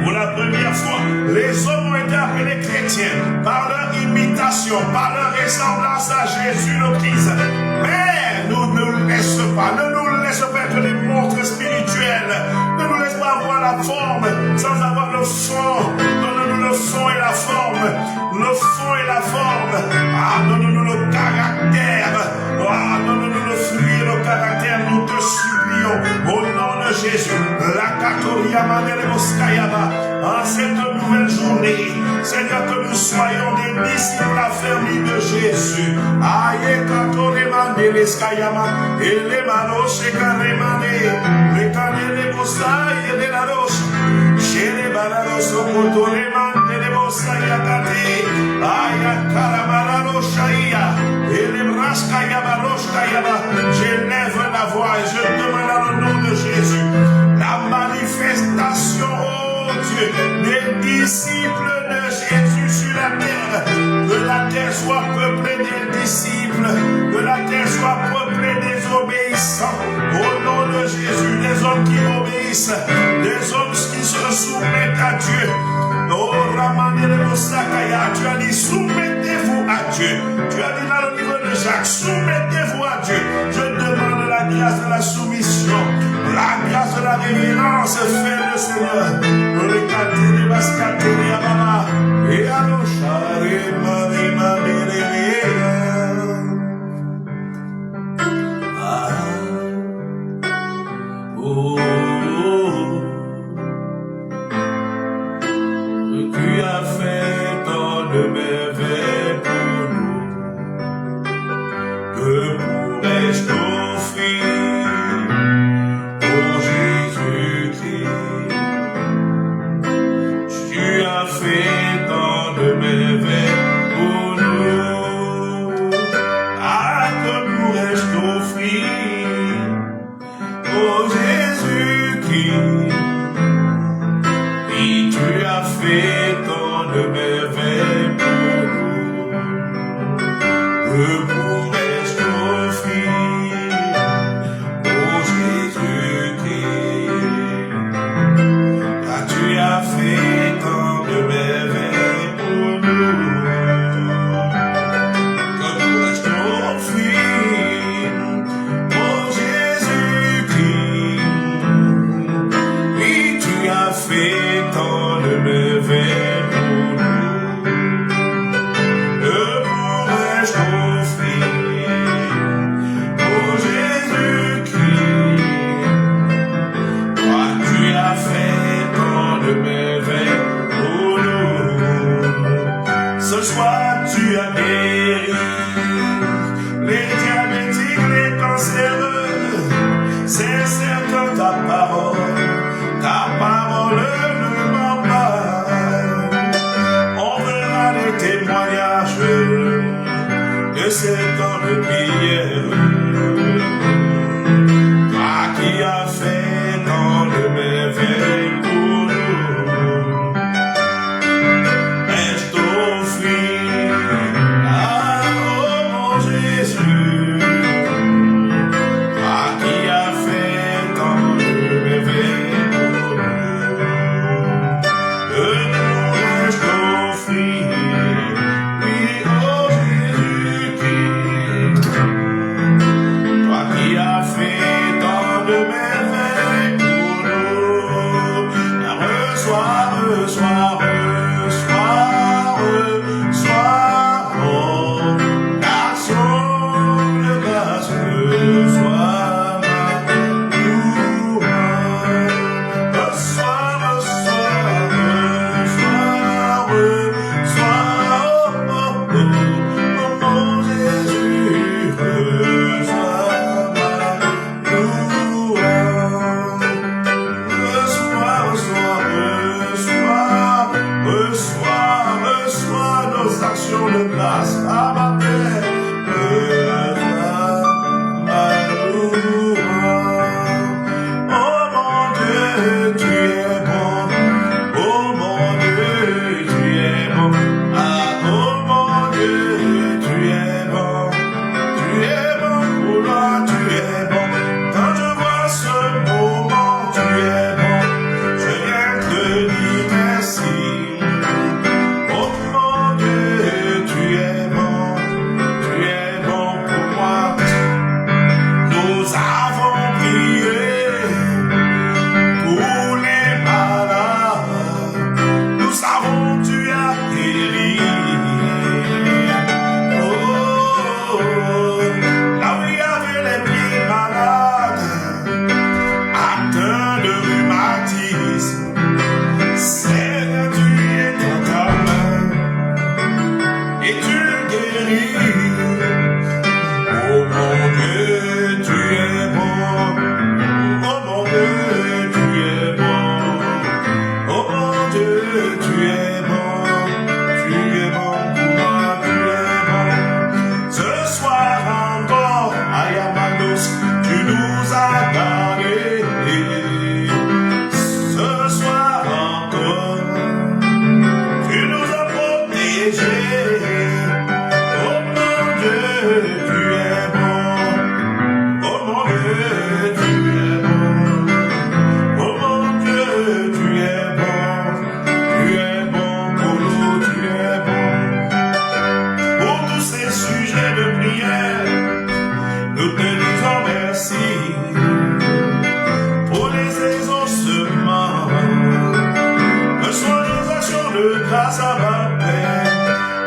pour la première fois, les hommes ont été appelés chrétiens par leur imitation, par leur ressemblance à Jésus le Christ. Mais nous ne nous laisse pas, ne nous laisse pas être des monstres spirituels. Ne nous laisse pas avoir la forme sans avoir le fond. Donne-nous le fond et la forme. Le fond et la forme. Ah, donne-nous le caractère. Ah, donne-nous le fruit et le caractère. Nous te supplions au nom de Jésus. La Katoria Mandeleboskayaba. En cette nouvelle journée, Seigneur, que nous soyons des disciples affermis de Jésus. Aïe Katore Mandeleskayama. Et les manos et carrémané. Les candelebosai et les lados. Chez les balados au poteau, les mandelebosai à kate. Aïe Karamalaro Shaia. Et les j'élève la voix et je demande dans le nom de Jésus la manifestation, oh Dieu, des disciples de Jésus sur la terre. Que la terre soit peuplée des disciples, que la terre soit peuplée des obéissants. Au nom de Jésus, des hommes qui obéissent fils, des hommes qui se soumettent à Dieu. Oh, Ramanele Sakaya, tu as dit soumettez-vous à Dieu. Tu as dit dans le livre de Jacques, soumettez-vous à Dieu. Je demande la grâce de la soumission, la grâce de la révérence, fais le Seigneur. Le caté de Bascaté de Yababa, et à l'Ochare, Marie, tu as fait tant de merveilles pour nous. Que pourrais-je t'offrir pour Jésus-Christ? Tu as fait tant de merveilles pour nous. Ah, que pourrais-je t'offrir pour Jésus-Christ? Et tu as fait tant de merveilles pour nous. Que pourrais-je t'offrir pour Jésus-Christ? Ah, tu as fait tant de merveilles pour nous. Que pourrais-je t'offrir pour Jésus-Christ? Oui, tu as fait tant de merveilles pour nous. Que pourrais-je t'offrir pour Jésus-Christ? Toi, tu as fait tant de merveilles pour nous. Ce soir, tu as guéri les diabétiques, les cancéreux. C'est certain ta parole ne ment pas. On verra les témoignages de ces temps de prière. Toi qui as fait tant de merveilles pour nous, est-ce t'offrir oh mon Jésus? Toi qui as fait tant de merveilles pour nous, que pourrais-je t'offrir? Oui, oh Jésus-Christ. Toi qui as fait tant de merveilles pour nous, reçois, oh, garçon de grâce, reçois ma louange. Mon Jésus, reçois ma louange. Reçois nos actions de grâce à ma terre. Reçois ma louange. Oh mon Dieu, tu es bon. Oh mon Dieu, tu es bon. Ah, oh mon Dieu, tu es bon. Tu es bon pour moi, tu es bon. Quand je vois ce moment, tu es bon. Je viens te dire merci. Oh mon Dieu, tu es bon. grâce à ma paix.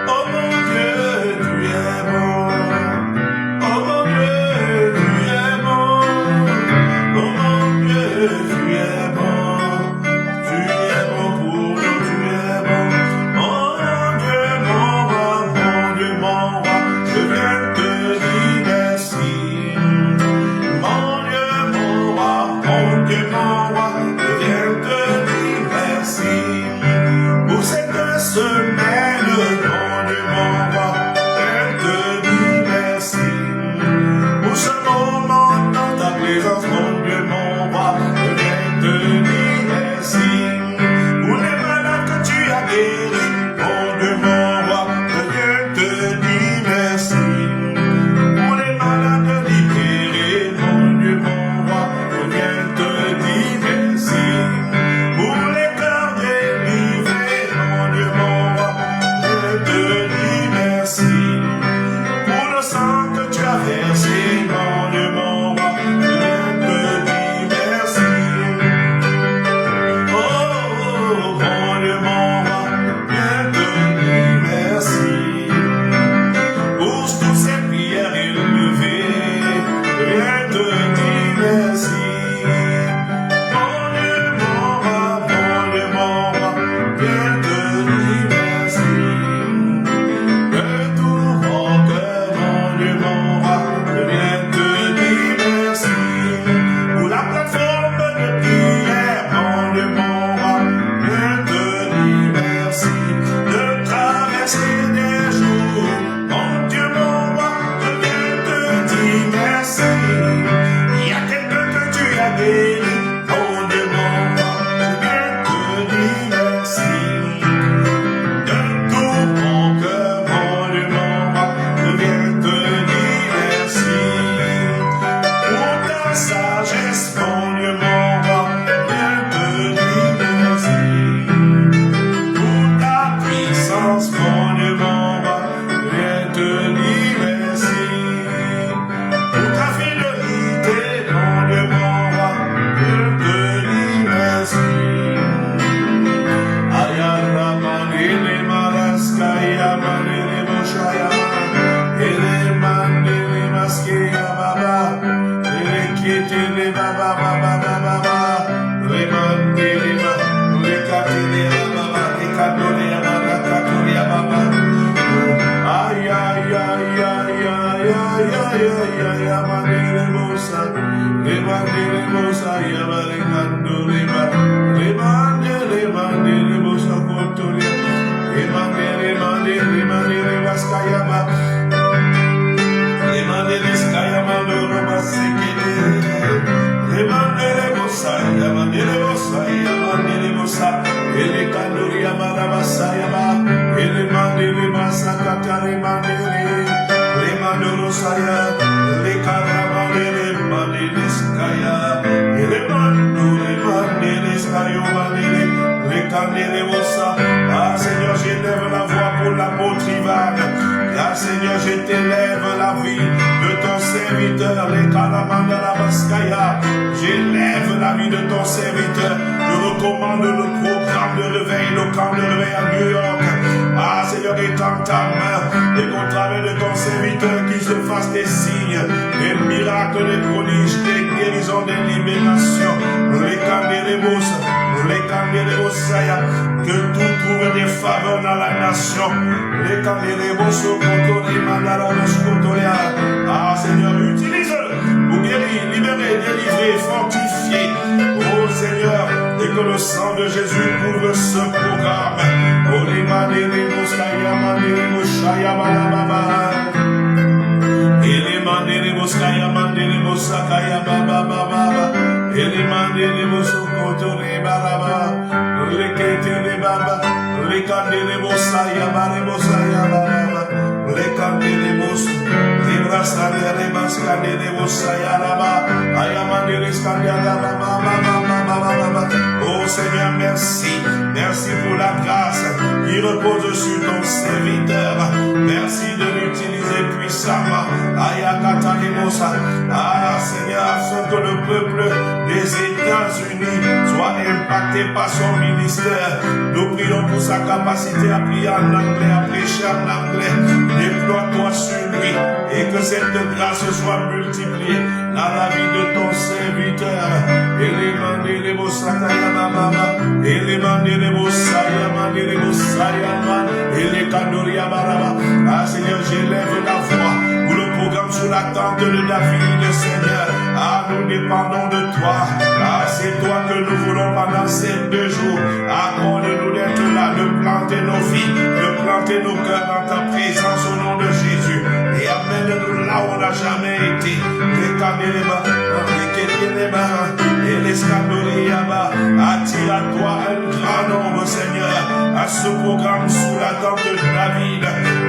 Oh mon Dieu, tu es bon. Oh mon Dieu, tu es bon. Oh mon Dieu, tu es bon. Tu es bon pour nous, tu es bon. Oh mon Dieu, mon roi, je viens te dire merci. Mon Dieu, mon roi, je viens te dire merci. Pour cette semaine, mon Dieu, mon roi, je viens te dire merci. Pour ce moment dans ta présence, mon Dieu, mon roi, je viens te dire merci. Pour les malades que tu as guéris, mon Dieu, mon roi, je viens te dire merci. Pour les malades libérés, mon Dieu, mon roi, je viens te dire merci. Pour les cœurs délivrés, mon Dieu, mon roi, je viens te dire merci. Pour le sang que tu as versé, mon Dieu, mon roi, je viens te dire merci. Oh, mon Dieu, mon roi, je viens te dire merci. Pour toutes ces prières élevées, je viens te dire merci. Mon Dieu, mon roi, je viens te dire merci. De tout mon cœur, mon Dieu, mon roi, je viens te dire merci. Pour la plateforme de prière, mon Dieu, mon roi, je viens te dire merci. De traverser des jours, mon Dieu, mon roi, je viens te dire merci. Il y a quelqu'un que tu as guéri, mon Dieu, mon roi, je viens te dire merci. De tout mon cœur, mon Dieu, mon roi, je viens te dire merci. Pour ta sagesse, mon Dieu, mon roi, je viens te dire merci. Pour ta puissance, mon Dieu, mon roi, je viens te dire merci. Pour ta fidélité, mon Dieu, mon roi, je viens te dire merci. Ayara manele maraskaya manele moshaya ele manele maskeya baba ele kitele baba baba baba baba le mandele ma le katele baba le katole baba katole baba ay ay ay ay ay ay ay ay ay manele mosa ya le mandole ba le mandele mosa kotole le mandele baskaya ba le mandele skaya mandoro basekele le mandele mosa ele kandori amara basaya ba ele mandele basakata le mandoro saya le karama le skaya ele mandele skayo mandele le kandele mosa. Ah Seigneur, j'élève la voix pour l'apôtre Ivan. Ah Seigneur, je t'élève la vie de ton serviteur, les Kalamandala Baskaya. J'élève la vie de ton serviteur. Je recommande le programme de réveil, le camp de réveil à New York. Ah Seigneur, étends ta main et qu'au travers de ton serviteur qu'il se fasse des signes, des miracles, des prodiges, des guérisons, des libérations. Les Kandelebos, que tout trouve des faveurs dans la nation. Les Kandelebos, ah Seigneur, utilise-le pour guérir, libérer, délivrer, fortifier. Oh Seigneur, et que le sang de Jésus couvre ce programme. Oh les Mandelebos, ele mandele boskaya mandele bosakaya baba baba ele mandele bosokoto le baba le kete le baba le kandele bosaya bare bosaya baba le kandele bos le brasale le baskandele bosaya baba aya mandele skandala baba baba. Oh Seigneur, merci pour la grâce qui repose sur ton serviteur. Merci de l'utiliser puissamment. Ah Seigneur, afin que le peuple des États-Unis soit impacté par son ministère. Nous prions pour pour sa capacité à prier en anglais, à prêcher en anglais. Déploie-toi sur lui et que cette grâce soit multipliée dans la vie de ton serviteur. Ah Seigneur, j'élève la voix pour le programme sous la tente de David, Seigneur. Ah, nous dépendons de toi. Ah, c'est toi que nous voulons pendant ces 2 jours. Accorde-nous d'être là, de planter nos vies, de planter nos cœurs dans ta présence au nom de Jésus. Et amène-nous là où on n'a jamais été. Attire à toi un grand nombre, Seigneur, à ce programme sous la tente de David.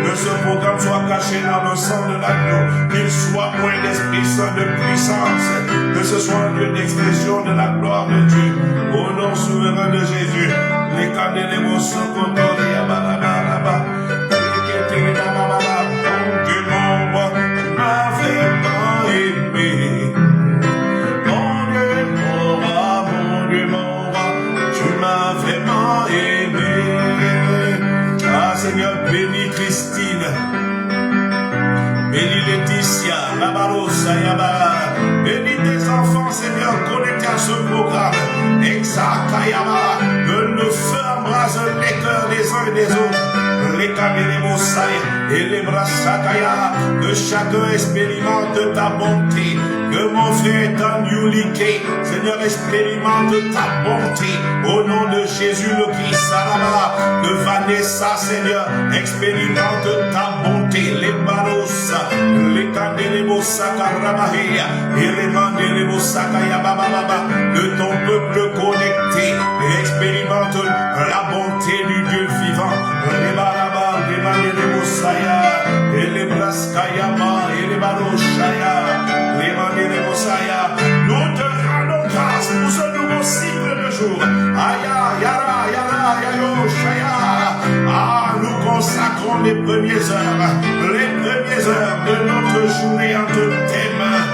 Que ce programme soit caché dans le sang de l'agneau, qu'il soit moins d'Esprit Saint de puissance, que ce soit un lieu d'expression de la gloire de Dieu. Au nom souverain de Jésus, les candelabres sont contrôlés à Barabaraba. Dieu mon roi, tu m'as vraiment aimé. Mon Dieu mon roi, tu m'as vraiment aimé. Ah Seigneur, bénis Christine, bénis Laetitia, Babarosa, Yaba, bénis tes enfants, Seigneur, connectés à ce programme. Exacayama, que le feu embrase les cœurs des uns et des autres. Les camélémossailles et les brassataya, que chacun expérimente ta bonté. Que mon frère Tanyulike, Seigneur, expérimente ta bonté. Au nom de Jésus le Christ, Saraba, que Vanessa, Seigneur, expérimente ta bonté. Les baros, les candelébossakarabahia, et les mandelébosakaya bababa, que ton peuple connecté expérimente la bonté du Dieu vivant. Les barabas, les mandelébosaya, et les braskayama, et les baroshaya, les mandelébosaya. Nous te rendons grâce pour ce nouveau cycle de jour. Aya, yara, yara, yayo, shaya. Ah, nous consacrons les premières heures de notre journée entre tes mains.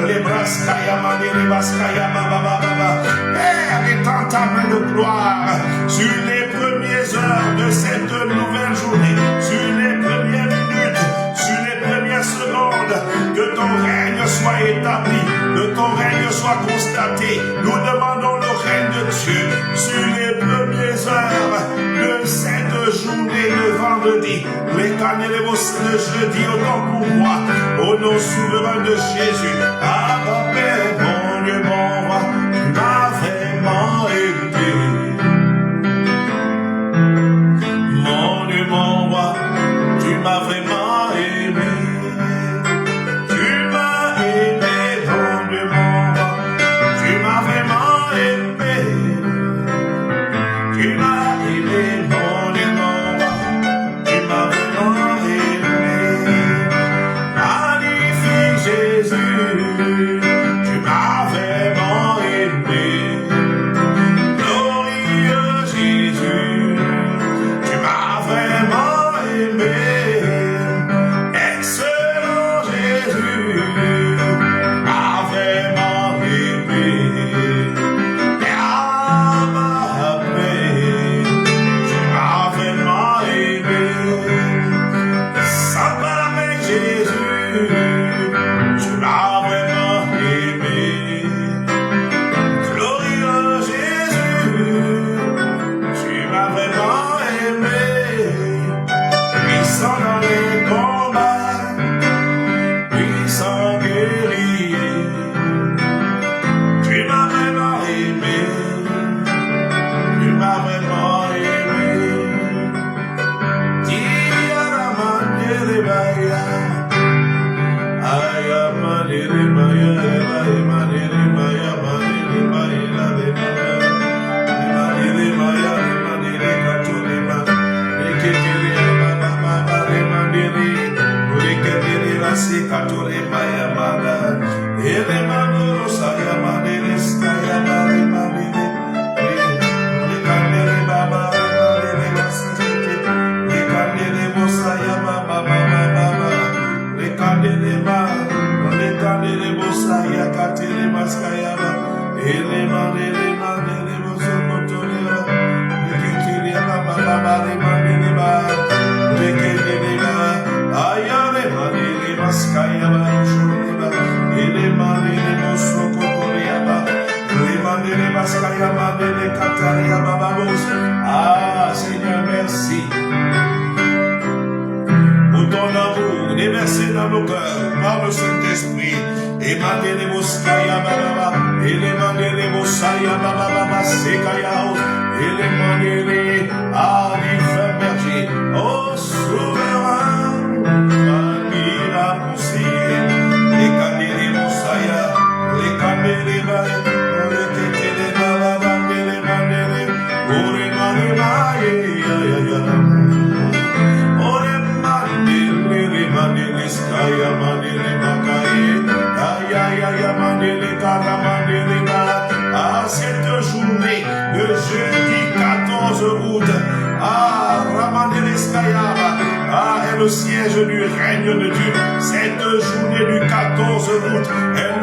Les braskayama, les baskayama, baba, baba. Père, étends ta main de gloire sur les premières heures de cette nouvelle journée, sur les premières minutes, sur les premières secondes. Que ton règne soit établi, que ton règne soit constaté. Nous demandons le règne de Dieu sur les premières heures de cette journée de vendredi. Les canélébos de jeudi, autant pour moi, au nom souverain de Jésus. Ah, Père, mon Dieu, mon roi, tu m'as vraiment aidé. Mon Dieu, mon roi, tu m'as vraiment aimé. Tu m'as aimé, mon Dieu, mon roi, tu m'as vraiment aimé. Tu m'as aimé, mon Dieu, mon roi, tu m'as vraiment aimé. Magnifique Jésus, tu m'as vraiment aimé. Glorieux Jésus, tu m'as vraiment aimé. Excellent Jésus, tu m'as vraiment aimé. Et à ma paix, tu m'as vraiment aimé. Sans parler Jésus, tu m'as vraiment aimé. Glorieux Jésus, tu m'as vraiment aimé. Puissant dans les combats, puissant guerrier, tu m'as vraiment aimé. Tu m'as vraiment aimé. Diaramandelebaya, ayamandelebaya, ayamandelebaya, mandelebaya, mandelebaya, mandelekatoleba, leketeleba, baba, remandele, leketeleba, sikatolebaya, manda, elemandoro, sayamandele, skayamandele, lekandele, baba, remandele, basikete, lekandele, bosaya, baba, baba, baba, lekandele, bosaya, katele, baskayaba, elemandele, mandele, bosokotoleba, leketele, baba, Ah, Seigneur, merci pour ton amour déversé dans nos cœurs par le Saint-Esprit. Emmanuel les Moscaya Baba, Emmanuel les Moscaya Baba, Sekaya, Emmanuel à divin berger, oh souverain, Amira conseiller, les Candélés Moscaya, les Candélés Baba, les Kétélés Baba, les Mandélés, oh les Mandélés, oh les Mandélés, les Mandélés, Skaya Mandélés, Makaye. À cette journée de jeudi 14 août, est le siège du règne de Dieu. Cette journée du 14 août est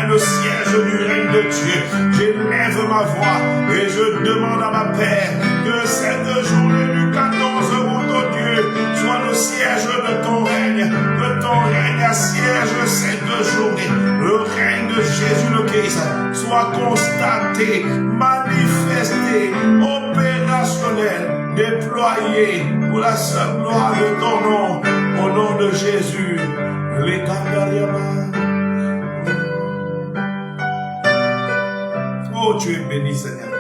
le siège du règne de Dieu. J'élève ma voix et je demande à ma Père que cette journée du 14 août, oh Dieu, soit le siège de ton règne, que ton règne assiège cette journée. Le règne de Jésus le Christ soit constaté, manifesté, opérationnel, déployé pour la seule gloire de ton nom, au nom de Jésus. Les oh, tu es béni, Seigneur.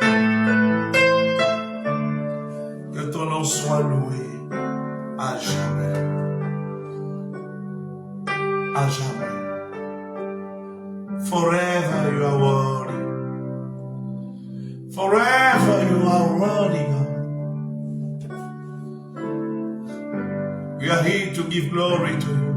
Que ton nom soit loué à jamais. À jamais. Forever you are worthy. Forever you are worthy, God. We are here to give glory to you.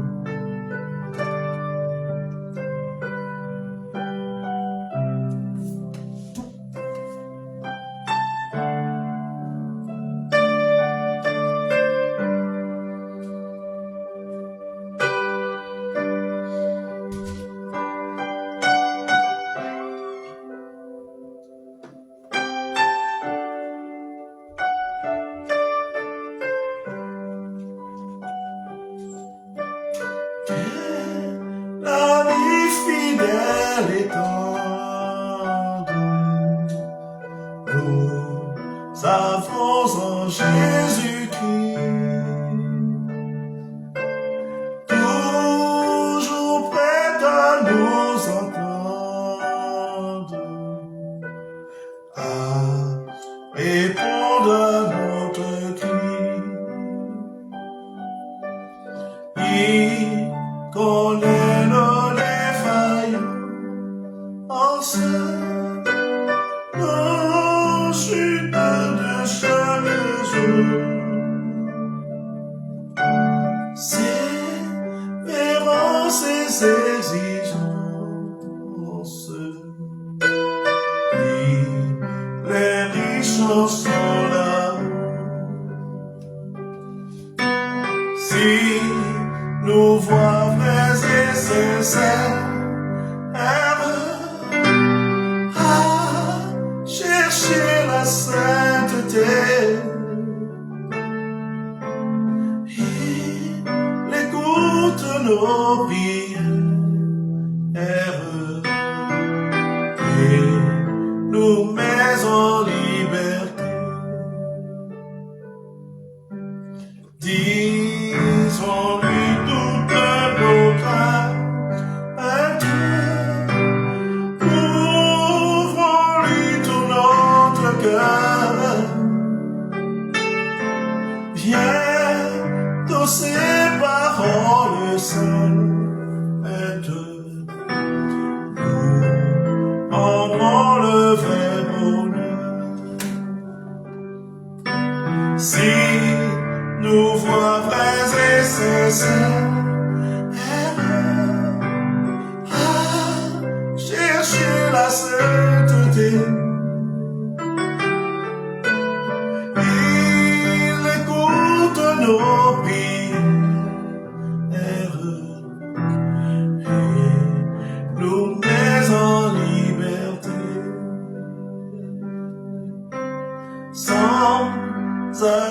Sans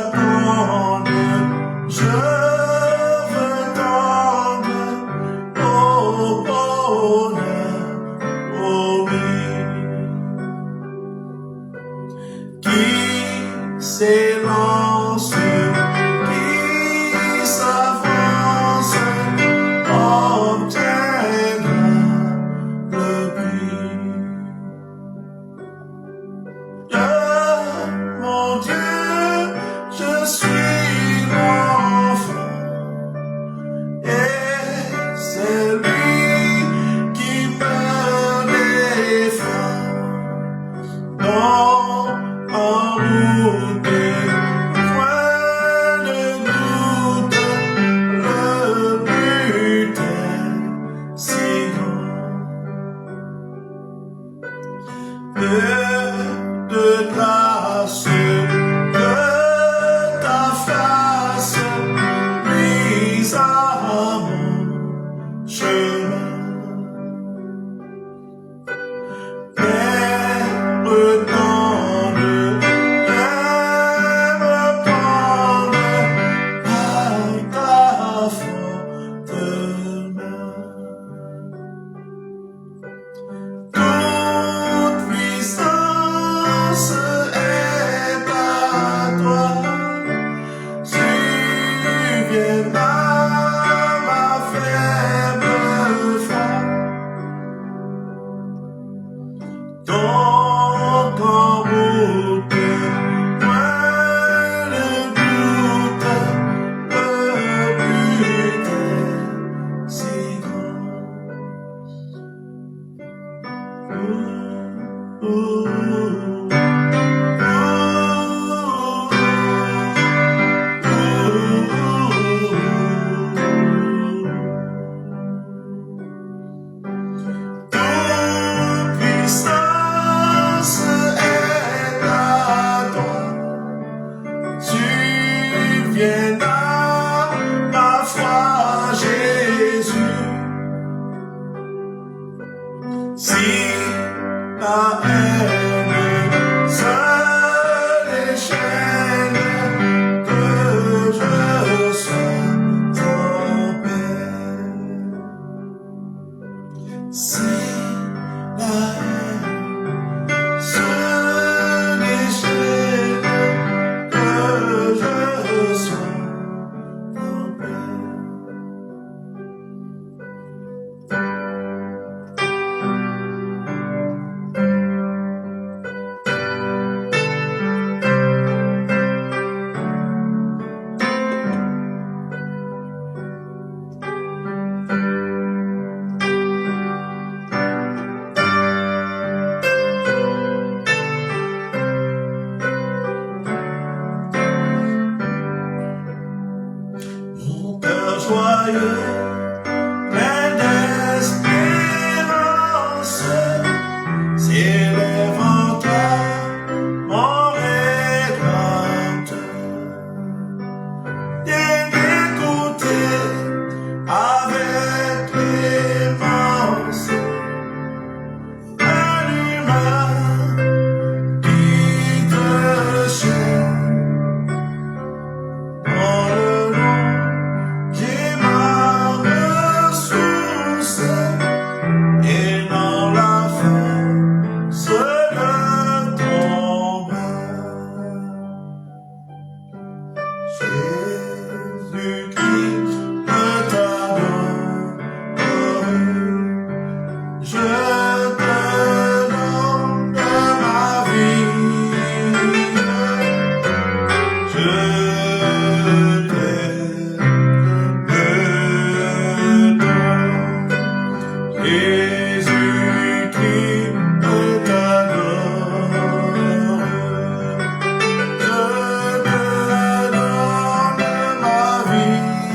s'élance, qui s'avance, obtiendra le prix. Mon Dieu, je suis l'enfant, et c'est lui qui me défend. En route, point de doute, le but est si grand. Peu de grâce que ta face luise à mon chemin. Si la haine seule les chaînes, que je sois en paix. Si la haine seule les chaînes, que je sois en paix. Joyeux, plein d'espérance, s'élève en toi, mon Rédempteur. Et d'écouter avec clémence un humain qui te cherche dans le nom. J'ai ma ressource et dans la force de ton bras. Jésus-Christ, je t'adore, je te donne ma vie, je Jésus-Christ, je t'adore, je te donne ma vie.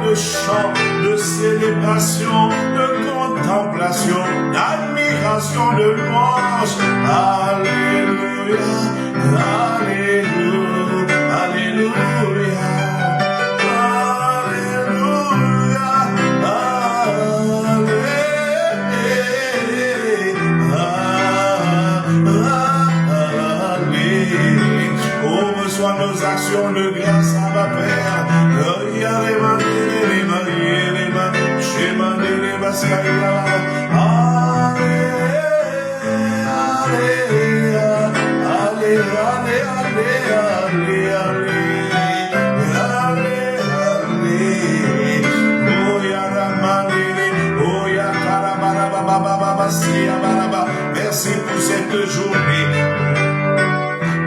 de chant, de célébration, de contemplation, d'admiration, de louange. Alléluia, Alléluia, Alléluia. Nos actions de grâce à ma Père. Merci pour cette journée.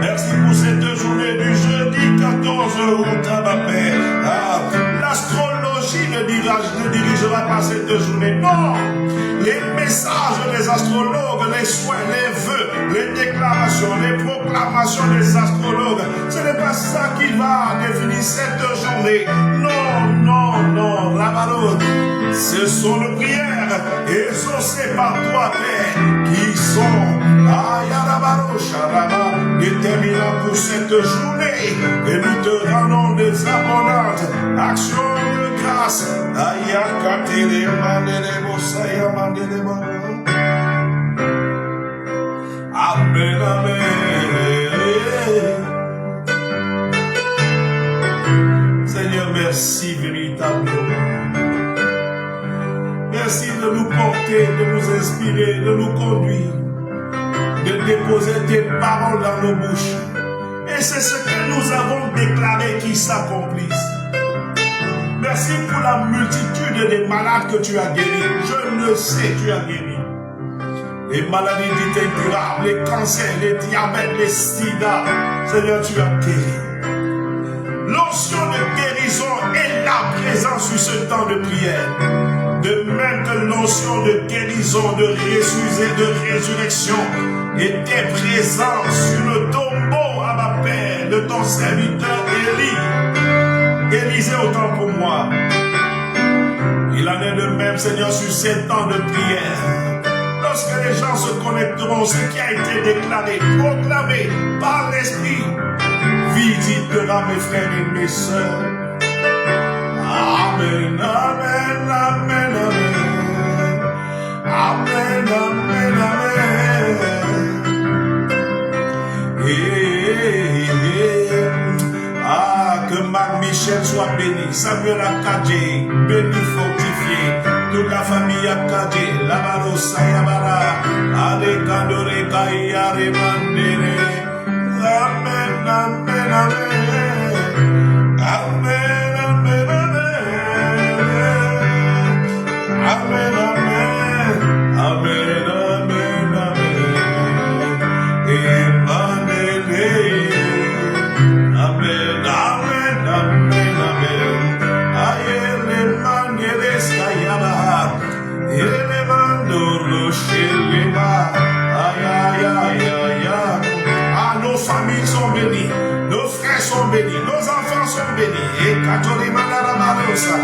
Merci pour cette journée du jeudi 14 août à ma paix. L'astrologie ne dirigera pas cette journée. Non! Les messages des astrologues, les souhaits, les vœux, les déclarations, les proclamations des astrologues, ce n'est pas ça qui va définir cette journée. Non, non, non, Rabaron. Ce sont les prières exaucées par toi, Père, qui sont déterminants pour cette journée. Et nous te rendons des abondantes actions de grâce. Amen, amen. Seigneur, merci véritablement. Merci de nous porter, de nous inspirer, de nous conduire, de déposer tes paroles dans nos bouches. Et c'est ce que nous avons déclaré qui s'accomplisse. Merci pour la multitude des malades que tu as guéris. Je le sais, tu as guéri. Les maladies dites incurables, les cancers, les diabètes, les sida. Seigneur, tu as guéri. L'onction de guérison est là présent sur ce temps de prière. De même que l'onction de guérison, de résurrection était présent sur le tombeau à ma Père de ton serviteur Élie. Élisée autant pour moi. Il en est de même, Seigneur, sur ces temps de prière. Lorsque les gens se connecteront, ce qui a été déclaré, proclamé par l'Esprit, visitera mes frères et mes sœurs. Amen, amen, amen, amen. Amen, amen, amen. Que Marc Michel soit béni, Samuel Akadje, béni, fortifié, toute la famille Akadje, la Barossa Yabara, Alekadore Kaya Remandere. Amen, amen, amen. Amen, amen, amen. Amen, amen. Amen, amen, amen. Emmanuel. Amen, amen, amen, amen. Ayele mangele skayaba, ele mandoro sheleba. Ay, ay, ay, ay, ay. Ah, nos familles sont bénies, nos frères sont bénis, nos enfants sont bénis. Et Katori Manarabarosa.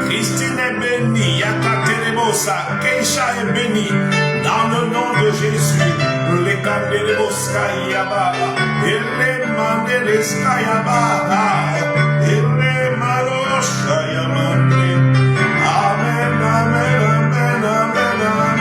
Christine est bénie, Yakaterebosa, Keisha est bénie, dans le nom de Jésus. Les Kandereboska Yaba, et les Mandeleska Yaba, et les Marosha Yamande. Amen, amen, amen, amen, amen.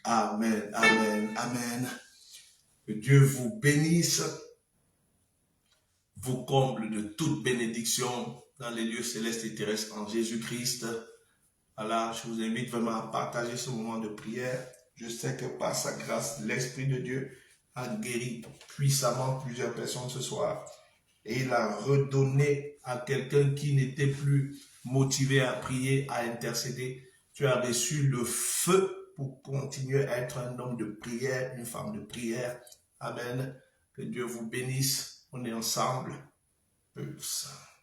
Amen, amen, amen. Que Dieu vous bénisse, vous comble de toute bénédiction dans les lieux célestes et terrestres en Jésus-Christ. Alors, je vous invite vraiment à partager ce moment de prière. Je sais que par sa grâce, l'Esprit de Dieu a guéri puissamment plusieurs personnes ce soir. Et il a redonné à quelqu'un qui n'était plus motivé à prier, à intercéder. Tu as reçu le feu pour continuer à être un homme de prière, une femme de prière. Amen. Que Dieu vous bénisse. On est ensemble. Peuple saint.